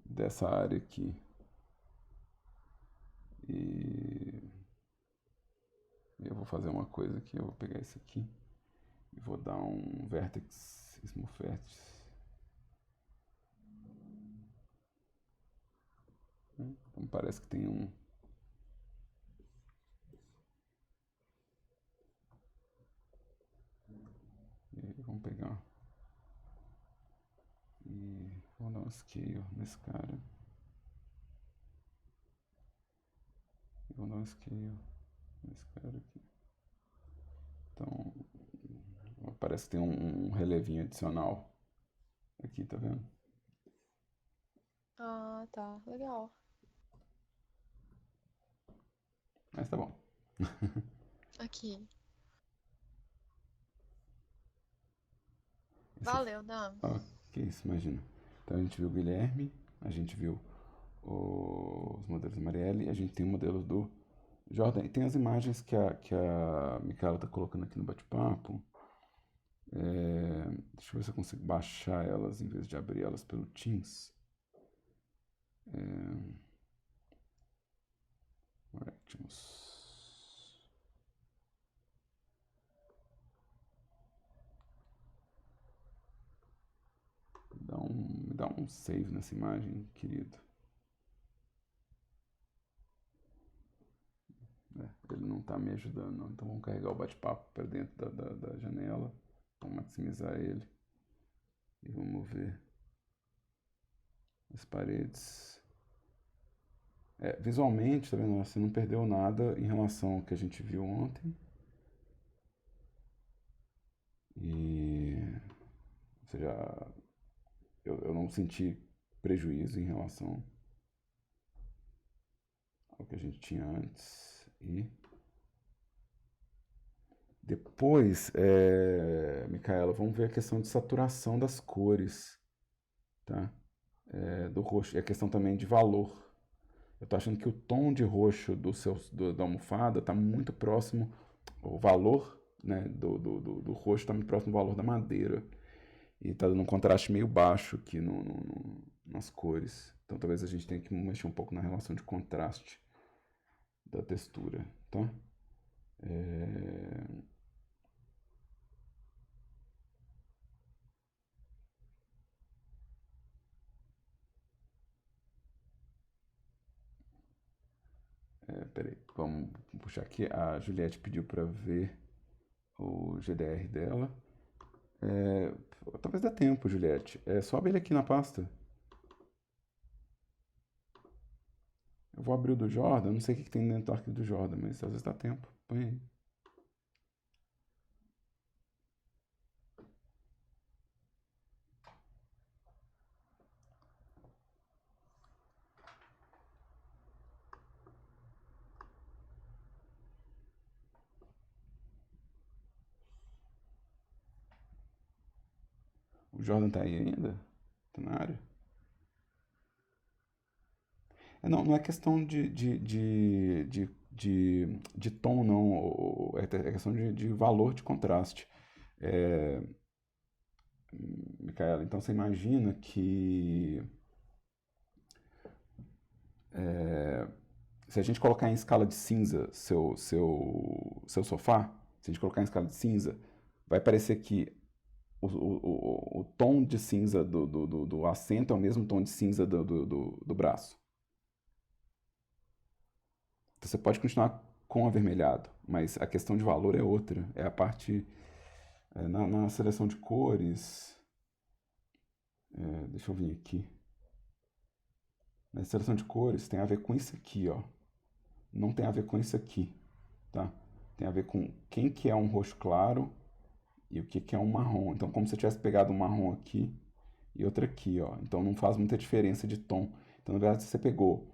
Speaker 1: dessa área aqui. E eu vou fazer uma coisa aqui, eu vou pegar esse aqui e vou dar um vertex smooth vertex. Então parece que tem um. E aí, vamos pegar e vou dar um scale nesse cara. E vou dar um scale nesse cara aqui. Então parece que tem um relevinho adicional aqui, tá vendo?
Speaker 3: Ah, tá. Legal.
Speaker 1: Mas tá bom.
Speaker 3: Aqui.
Speaker 1: Esse aqui.
Speaker 3: Valeu, Dan.
Speaker 1: Que isso, imagina. Então a gente viu o Guilherme, a gente viu os modelos da Marielle, a gente tem o modelo do Jordan. E tem as imagens que a Micaela tá colocando aqui no bate-papo. Deixa eu ver se eu consigo baixar elas em vez de abrir elas pelo Teams. Rectmus. Me dá um save nessa imagem, querido. Ele não está me ajudando, não. Então vamos carregar o bate-papo para dentro da janela. Vamos maximizar ele. E vamos ver as paredes. Visualmente, tá vendo? Você não perdeu nada em relação ao que a gente viu ontem. E ou seja, eu não senti prejuízo em relação ao que a gente tinha antes. E depois, Micaela, vamos ver a questão de saturação das cores, tá? Do roxo. E a questão também de valor. Eu tô achando que o tom de roxo da almofada tá muito próximo, o valor, né, do roxo está muito próximo do valor da madeira. E tá dando um contraste meio baixo aqui nas cores. Então talvez a gente tenha que mexer um pouco na relação de contraste da textura, tá? Peraí, vamos puxar aqui. A Juliette pediu para ver o GDR dela. Talvez dê tempo, Juliette. Sobe ele aqui na pasta. Eu vou abrir o do Jordan. Não sei o que tem dentro do arquivo do Jordan, mas às vezes dá tempo. Põe aí. O Jordan tá aí ainda? Tá na área? Não é questão de tom, não. É questão de valor de contraste. É, Micaela, então você imagina que se a gente colocar em escala de cinza seu sofá, se a gente colocar em escala de cinza, vai parecer que o tom de cinza do assento é o mesmo tom de cinza do braço. Então você pode continuar com avermelhado, mas a questão de valor é outra. É a parte na seleção de cores. Deixa eu vir aqui. Na seleção de cores tem a ver com isso aqui, ó. Não tem a ver com isso aqui, tá? Tem a ver com quem que é um roxo claro e o que que é um marrom. Então, como se eu tivesse pegado um marrom aqui e outro aqui, ó. Então, não faz muita diferença de tom. Então, na verdade, se você pegou,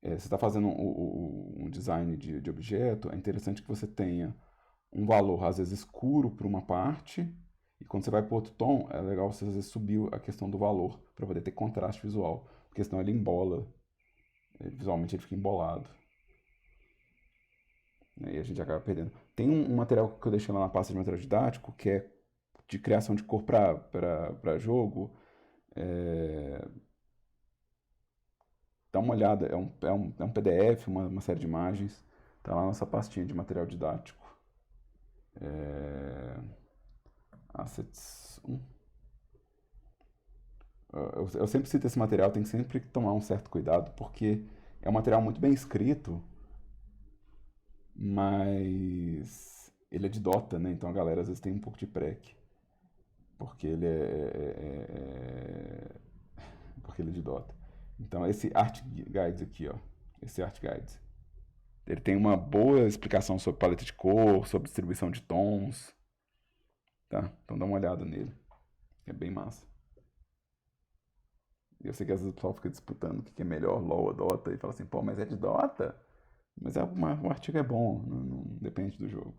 Speaker 1: você está fazendo um design de objeto, é interessante que você tenha um valor, às vezes, escuro para uma parte, e quando você vai para outro tom, é legal você, às vezes, subir a questão do valor, para poder ter contraste visual, porque senão ele embola. Visualmente ele fica embolado, né? E a gente acaba perdendo. Tem um material que eu deixei lá na pasta de material didático, que é de criação de cor para jogo. É, dá uma olhada, é um PDF, uma série de imagens. Tá lá na nossa pastinha de material didático. É, Assets 1. Eu sempre cito esse material, tem que sempre tomar um certo cuidado, porque é um material muito bem escrito, mas ele é de Dota, né? Então a galera às vezes tem um pouco de prec, porque porque ele é de Dota. Então esse Art Guides aqui, ó, esse Art Guides, ele tem uma boa explicação sobre paleta de cor, sobre distribuição de tons, tá? Então dá uma olhada nele, é bem massa. Eu sei que às vezes o pessoal fica disputando o que é melhor, LoL ou Dota, e fala assim, pô, mas é de Dota? Mas o artigo é bom, não depende do jogo.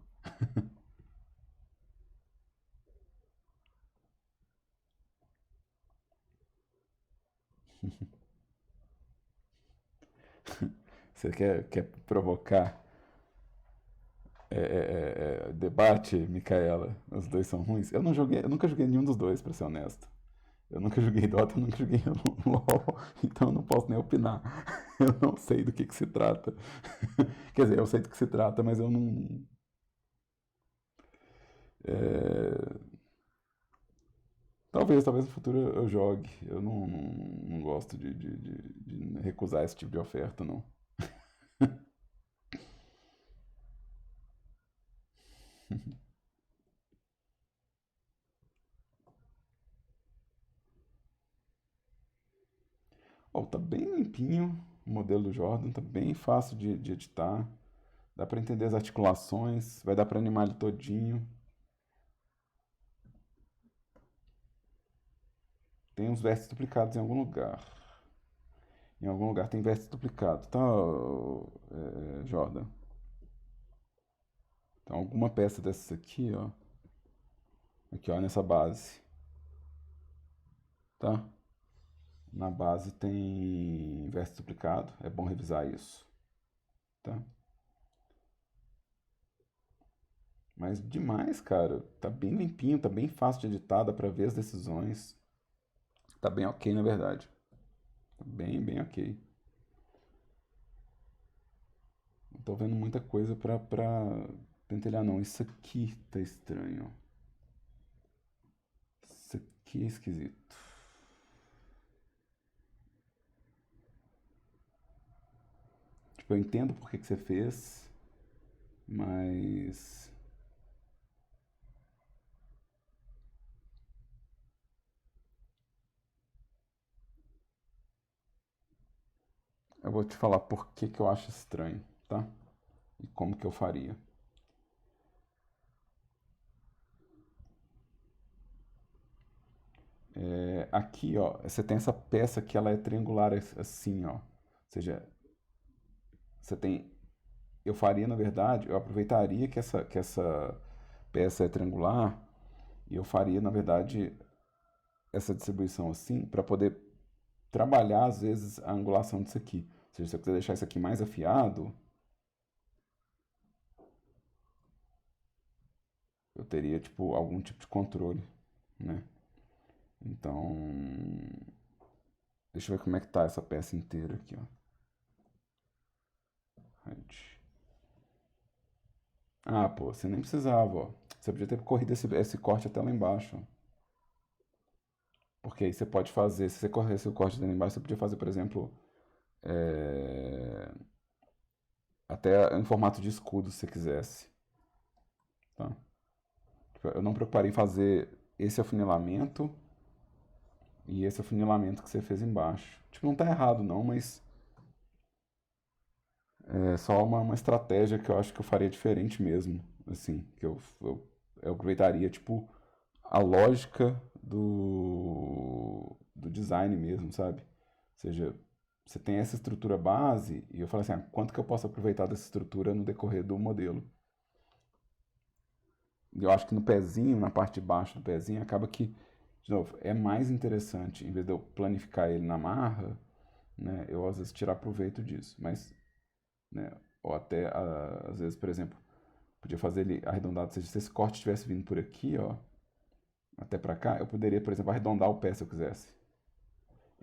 Speaker 1: Você quer provocar debate, Micaela? Os dois são ruins? Eu nunca joguei nenhum dos dois, pra ser honesto. Eu nunca joguei Dota, eu nunca joguei LoL, então eu não posso nem opinar. Eu não sei do que se trata. Quer dizer, eu sei do que se trata, mas eu não. é, talvez no futuro eu jogue. Eu não gosto de recusar esse tipo de oferta, não. Ó, tá bem limpinho o modelo do Jordan, tá bem fácil de editar. Dá pra entender as articulações, vai dar pra animar ele todinho. Tem uns vértices duplicados em algum lugar. Em algum lugar tem vértice duplicado, tá, Jordan? Então alguma peça dessas aqui, ó. Aqui, ó, nessa base, tá? Na base tem vértice duplicado, é bom revisar isso, tá? Mas demais, cara. Tá bem limpinho, tá bem fácil de editar, dá pra ver as decisões. Tá bem ok, na verdade. Tá bem ok. Não tô vendo muita coisa pra pentelhar, não. Isso aqui tá estranho. Isso aqui é esquisito. Tipo, eu entendo por que você fez, mas eu vou te falar por que eu acho estranho, tá? E como que eu faria. Aqui, ó, você tem essa peça que ela é triangular assim, ó. Ou seja, você tem. Eu faria, na verdade, eu aproveitaria que essa peça é triangular e eu faria, na verdade, essa distribuição assim para poder trabalhar, às vezes, a angulação disso aqui. Ou seja, se eu quiser deixar isso aqui mais afiado, eu teria, tipo, algum tipo de controle, né? Então, deixa eu ver como é que tá essa peça inteira aqui, ó. Right. Ah, pô, você nem precisava, ó. Você podia ter corrido esse corte até lá embaixo. Porque aí você pode fazer, se você corresse o corte até lá embaixo, você podia fazer, por exemplo, é, até em formato de escudo, se você quisesse. Tá? Tipo, eu não me preocuparia em fazer esse afunilamento e esse afunilamento que você fez embaixo. Tipo, não tá errado não, mas é só uma estratégia que eu acho que eu faria diferente mesmo. Assim, que eu aproveitaria, tipo, a lógica do design mesmo, sabe? Ou seja, você tem essa estrutura base e eu falo assim, quanto que eu posso aproveitar dessa estrutura no decorrer do modelo? Eu acho que no pezinho, na parte de baixo do pezinho, acaba que, de novo, é mais interessante, em vez de eu planificar ele na marra, né, eu às vezes tirar proveito disso, mas, né, ou até, às vezes, por exemplo, podia fazer ele arredondado, ou seja, se esse corte tivesse vindo por aqui, ó, até pra cá, eu poderia, por exemplo, arredondar o pé se eu quisesse.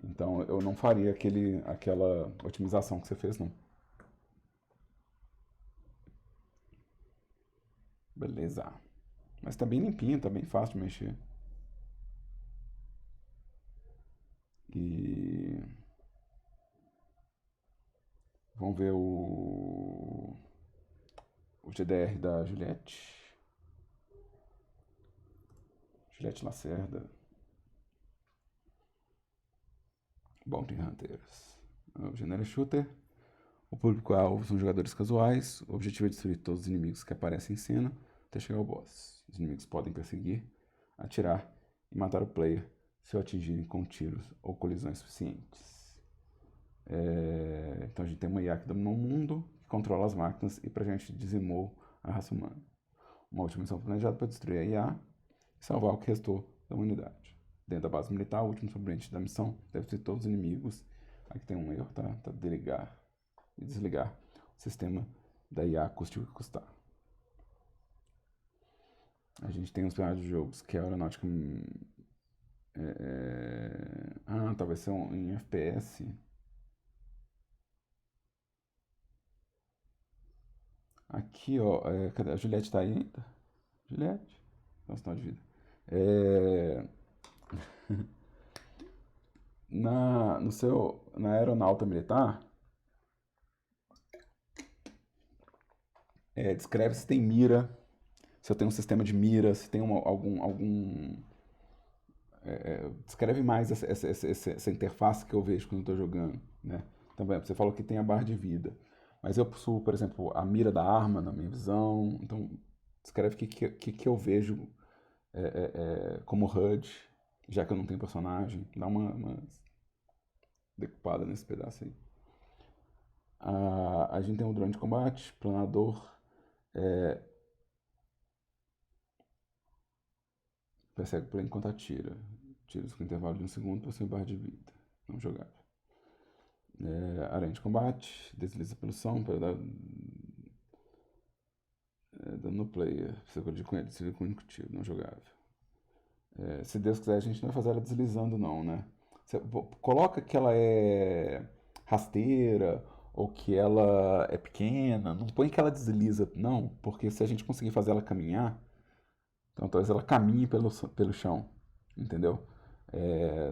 Speaker 1: Então eu não faria aquela otimização que você fez, não. Beleza. Mas tá bem limpinho, tá bem fácil de mexer. E vamos ver o GDR da Juliette. Juliette Lacerda. Bounty Hunters. O gênero é shooter. O público-alvo são jogadores casuais. O objetivo é destruir todos os inimigos que aparecem em cena até chegar ao boss. Os inimigos podem perseguir, atirar e matar o player se o atingirem com tiros ou colisões suficientes. Então a gente tem uma IA que domina o mundo, que controla as máquinas e pra gente dizimou a raça humana. Uma última missão planejada para destruir a IA e salvar o que restou da humanidade. Dentro da base militar, o último sobrevivente da missão deve ser todos os inimigos. Aqui tem um erro, tá? Tá deligar e desligar o sistema da IA, custe o que custar. A gente tem os personagens de jogos que é a aeronáutica. Talvez seja em FPS. Aqui, ó. Cadê? A Juliette tá aí ainda? Juliette? É um sinal de vida. É, na aeronauta militar, descreve se tem mira, se eu tenho um sistema de mira, se tem algum. Descreve mais essa interface que eu vejo quando eu estou jogando, né? Também, você falou que tem a barra de vida, mas eu possuo, por exemplo, a mira da arma na minha visão, então descreve o que eu vejo como HUD, já que eu não tenho personagem, dá uma decupada nesse pedaço aí. A gente tem um drone de combate, planador, persegue por enquanto atira. Tiros com intervalo de 1 segundo possui barra de vida. Não jogável. Aranha de combate, desliza pelo som para dar dano no player. Você pode com ele, desliza com um único tiro, não jogável. Se Deus quiser, a gente não vai fazer ela deslizando, não, né? Você coloca que ela é rasteira ou que ela é pequena, não põe que ela desliza, não, porque se a gente conseguir fazer ela caminhar, então talvez ela caminhe pelo chão, entendeu?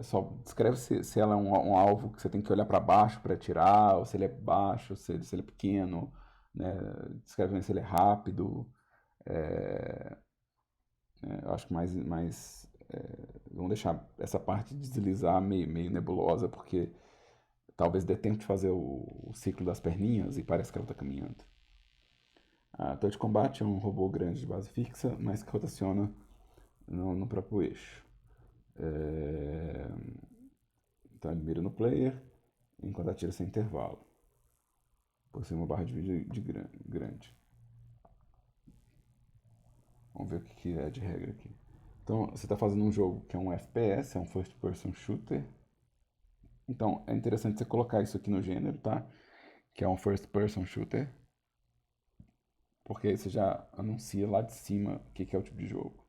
Speaker 1: Só descreve se ela é um alvo que você tem que olhar para baixo para atirar, ou se ele é baixo, se ele é pequeno, né? Descreve se ele é rápido. Eu acho que vamos deixar essa parte de deslizar meio nebulosa, porque talvez dê tempo de fazer o ciclo das perninhas e parece que ela está caminhando. A torre de combate é um robô grande de base fixa, mas que rotaciona no próprio eixo. Então ele mira no player enquanto atira sem intervalo. Possui uma barra de vídeo grande. Vamos ver o que é de regra aqui. Então você está fazendo um jogo que é um FPS, é um First Person Shooter. Então é interessante você colocar isso aqui no gênero, tá? Que é um First Person Shooter. Porque aí você já anuncia lá de cima o que é o tipo de jogo.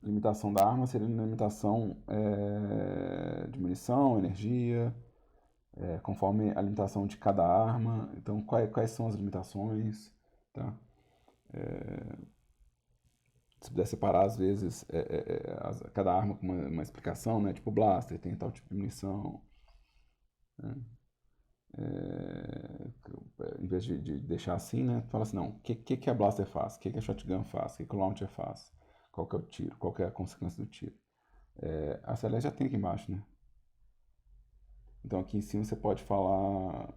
Speaker 1: Limitação da arma seria uma limitação de munição, energia, conforme a limitação de cada arma. Então, quais são as limitações? Tá? Se puder separar, às vezes, cada arma com uma explicação, né? Tipo blaster, tem tal tipo de munição. Né? Em vez de deixar assim, né? Fala assim, não, o que a blaster faz? O que a shotgun faz? O que o launcher faz? Qual que é o tiro? Qual que é a consequência do tiro? A CLS já tem aqui embaixo, né? Então aqui em cima você pode falar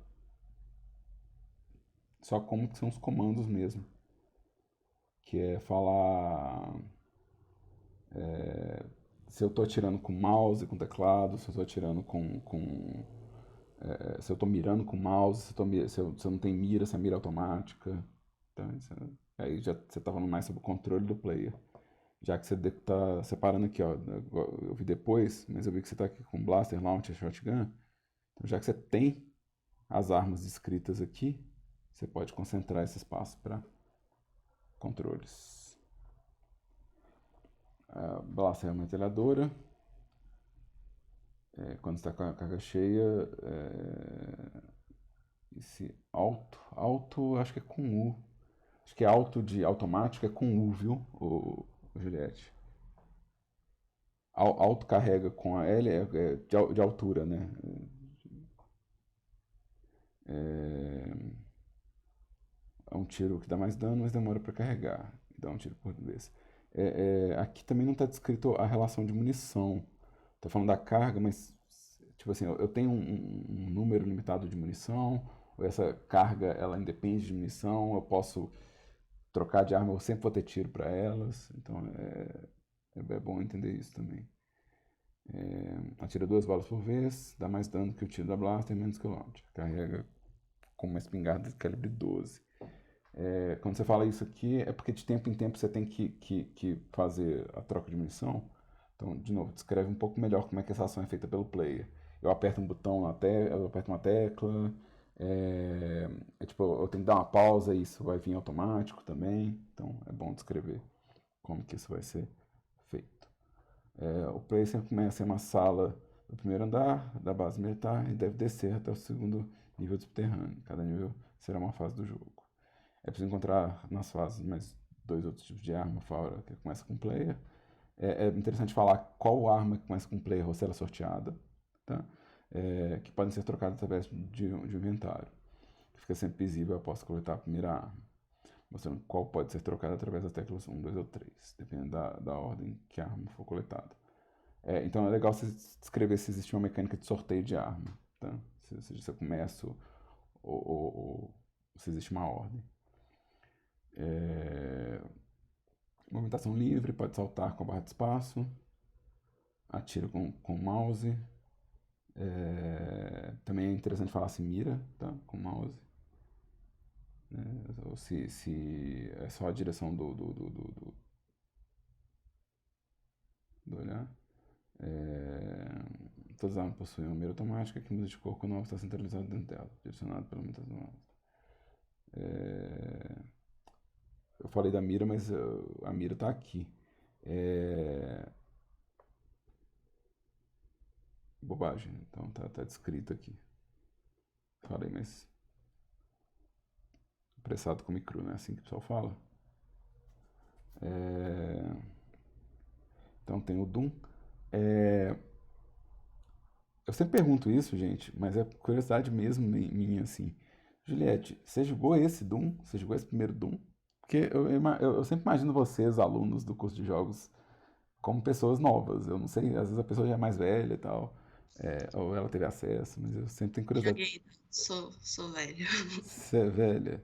Speaker 1: só como que são os comandos mesmo. Que é falar se eu estou atirando com mouse, com teclado, se eu estou atirando se eu estou mirando com mouse, se eu não tenho mira, se é mira automática. Então, aí já você está falando mais sobre o controle do player. Já que você tá separando aqui, ó, eu vi depois, mas eu vi que você tá aqui com Blaster, Launcher, Shotgun. Então, já que você tem as armas descritas aqui, você pode concentrar esse espaço para controles. Blaster é uma metralhadora. Quando está com a carga cheia, esse alto, acho que é com U. Acho que é alto de automático é com U, viu, o Juliette? Alto carrega com a L de altura, né? É um tiro que dá mais dano, mas demora para carregar. Dá um tiro por vez. Aqui também não está descrito a relação de munição. Tô falando da carga, mas tipo assim, eu tenho um número limitado de munição, ou essa carga ela independe de munição, eu posso trocar de arma, eu sempre vou ter tiro para elas. Então é bom entender isso também. Atira 2 balas por vez, dá mais dano que o tiro da blaster, menos que o launcher. Carrega com uma espingarda de calibre 12. Quando você fala isso aqui, é porque de tempo em tempo você tem que fazer a troca de munição. Então, de novo, descreve um pouco melhor como é que essa ação é feita pelo player. Eu aperto um botão eu aperto uma tecla, tipo, eu tenho que dar uma pausa e isso vai vir automático também. Então, é bom descrever como que isso vai ser feito. O player sempre começa em uma sala do primeiro andar da base militar e deve descer até o segundo nível de subterrâneo. Cada nível será uma fase do jogo. É preciso encontrar nas fases mais 2 outros tipos de arma fora que começa com player. É interessante falar qual arma que começa com player ou se ela é sorteada, tá? Que podem ser trocadas através de um inventário. Que fica sempre visível após coletar a primeira arma. Mostrando qual pode ser trocada através das teclas 1, 2 ou 3, dependendo da ordem que a arma for coletada. Então é legal você descrever se existe uma mecânica de sorteio de arma, tá? Se você começa ou se existe uma ordem. Movimentação livre, pode saltar com a barra de espaço, atira com o mouse. Também é interessante falar se mira, tá? Com o mouse. Ou se é só a direção do olhar. Todas as armas possuem uma mira automática que muda de cor quando o alvo está centralizado dentro dela, direcionado pela movimentação do mouse. Eu falei da mira, mas a mira está aqui. Bobagem, então tá descrito aqui. Falei, mas apressado come cru, né? Assim que o pessoal fala. Então tem o Doom. Eu sempre pergunto isso, gente, mas é curiosidade mesmo minha, assim. Juliette, você jogou esse Doom? Você jogou esse primeiro Doom? Porque eu sempre imagino vocês, alunos do curso de jogos, como pessoas novas. Eu não sei, às vezes a pessoa já é mais velha e tal, ou ela teve acesso, mas eu sempre tenho curiosidade.
Speaker 4: Joguei, sou velho.
Speaker 1: Você é velha?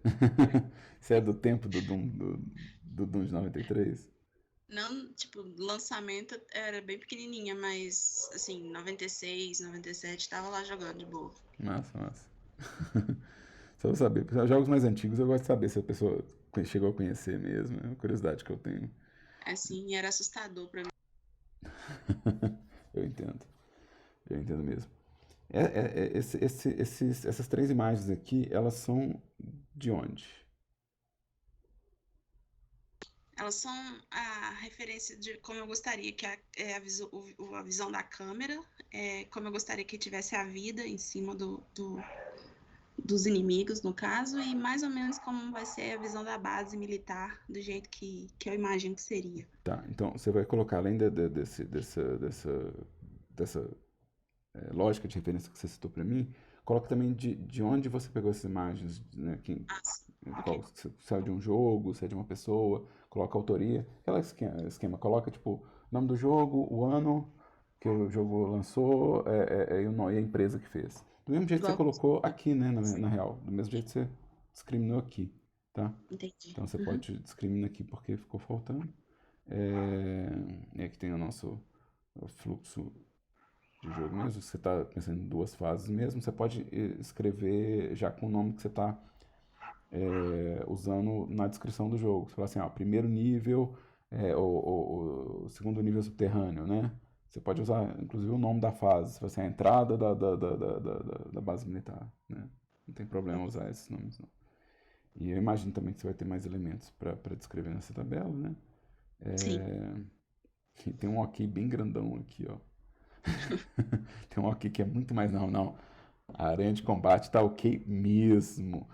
Speaker 1: Você é do tempo do Doom de 93?
Speaker 4: Não, tipo, lançamento era bem pequenininha, mas, assim, 96, 97, tava lá jogando de boa.
Speaker 1: Massa. Só pra saber, porque jogos mais antigos eu gosto de saber se a pessoa chegou a conhecer mesmo, é uma curiosidade que eu tenho.
Speaker 4: Assim, era assustador pra mim.
Speaker 1: Eu entendo mesmo. Essas 3 imagens aqui, elas são de onde?
Speaker 4: Elas são a referência de como eu gostaria que a visão da câmera, como eu gostaria que tivesse a vida em cima dos inimigos, no caso, e mais ou menos como vai ser a visão da base militar, do jeito que eu imagino que seria.
Speaker 1: Tá, então você vai colocar, além dessa lógica de referência que você citou para mim, coloca também de onde você pegou essas imagens, né?
Speaker 4: Ok.
Speaker 1: Se é de um jogo, se é de uma pessoa, coloca a autoria, aquele esquema, coloca tipo o nome do jogo, o ano que o jogo lançou e a empresa que fez. Do mesmo jeito que você
Speaker 4: Igual.
Speaker 1: colocou aqui, né, na real, do mesmo jeito que você discriminou aqui, tá?
Speaker 4: Entendi.
Speaker 1: Então você pode discriminar aqui porque ficou faltando. E aqui tem o nosso fluxo de jogo mesmo. Se você está pensando em 2 fases mesmo, você pode escrever já com o nome que você está usando na descrição do jogo. Você fala assim, ó, primeiro nível, o segundo nível subterrâneo, né? Você pode usar, inclusive, o nome da fase, se você é a entrada da base militar, né? Não tem problema usar esses nomes, não. E eu imagino também que você vai ter mais elementos para descrever nessa tabela, né?
Speaker 4: Sim.
Speaker 1: E tem um ok bem grandão aqui, ó. Tem um ok que é muito mais, não. A aranha de combate tá ok mesmo.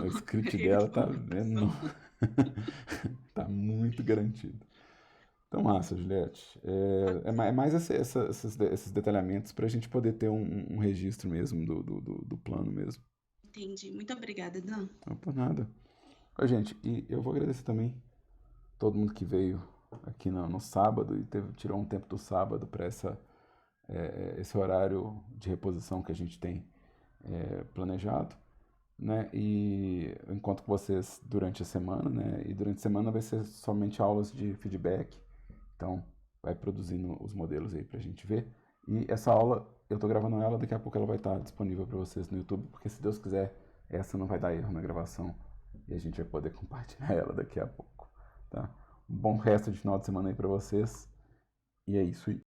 Speaker 1: O script dela tá vendo. Tá muito garantido. Então, massa, Juliette. É mais esses detalhamentos para a gente poder ter um registro mesmo do plano mesmo.
Speaker 4: Entendi. Muito obrigada, Dan.
Speaker 1: Não por nada. Ó, gente, e eu vou agradecer também todo mundo que veio aqui no sábado e tirou um tempo do sábado para esse horário de reposição que a gente tem planejado, né? E eu encontro com vocês durante a semana, né? E durante a semana vai ser somente aulas de feedback. Então, vai produzindo os modelos aí pra gente ver. E essa aula, eu tô gravando ela, daqui a pouco ela vai estar disponível para vocês no YouTube, porque se Deus quiser, essa não vai dar erro na gravação e a gente vai poder compartilhar ela daqui a pouco, tá? Um bom resto de final de semana aí para vocês. E é isso aí.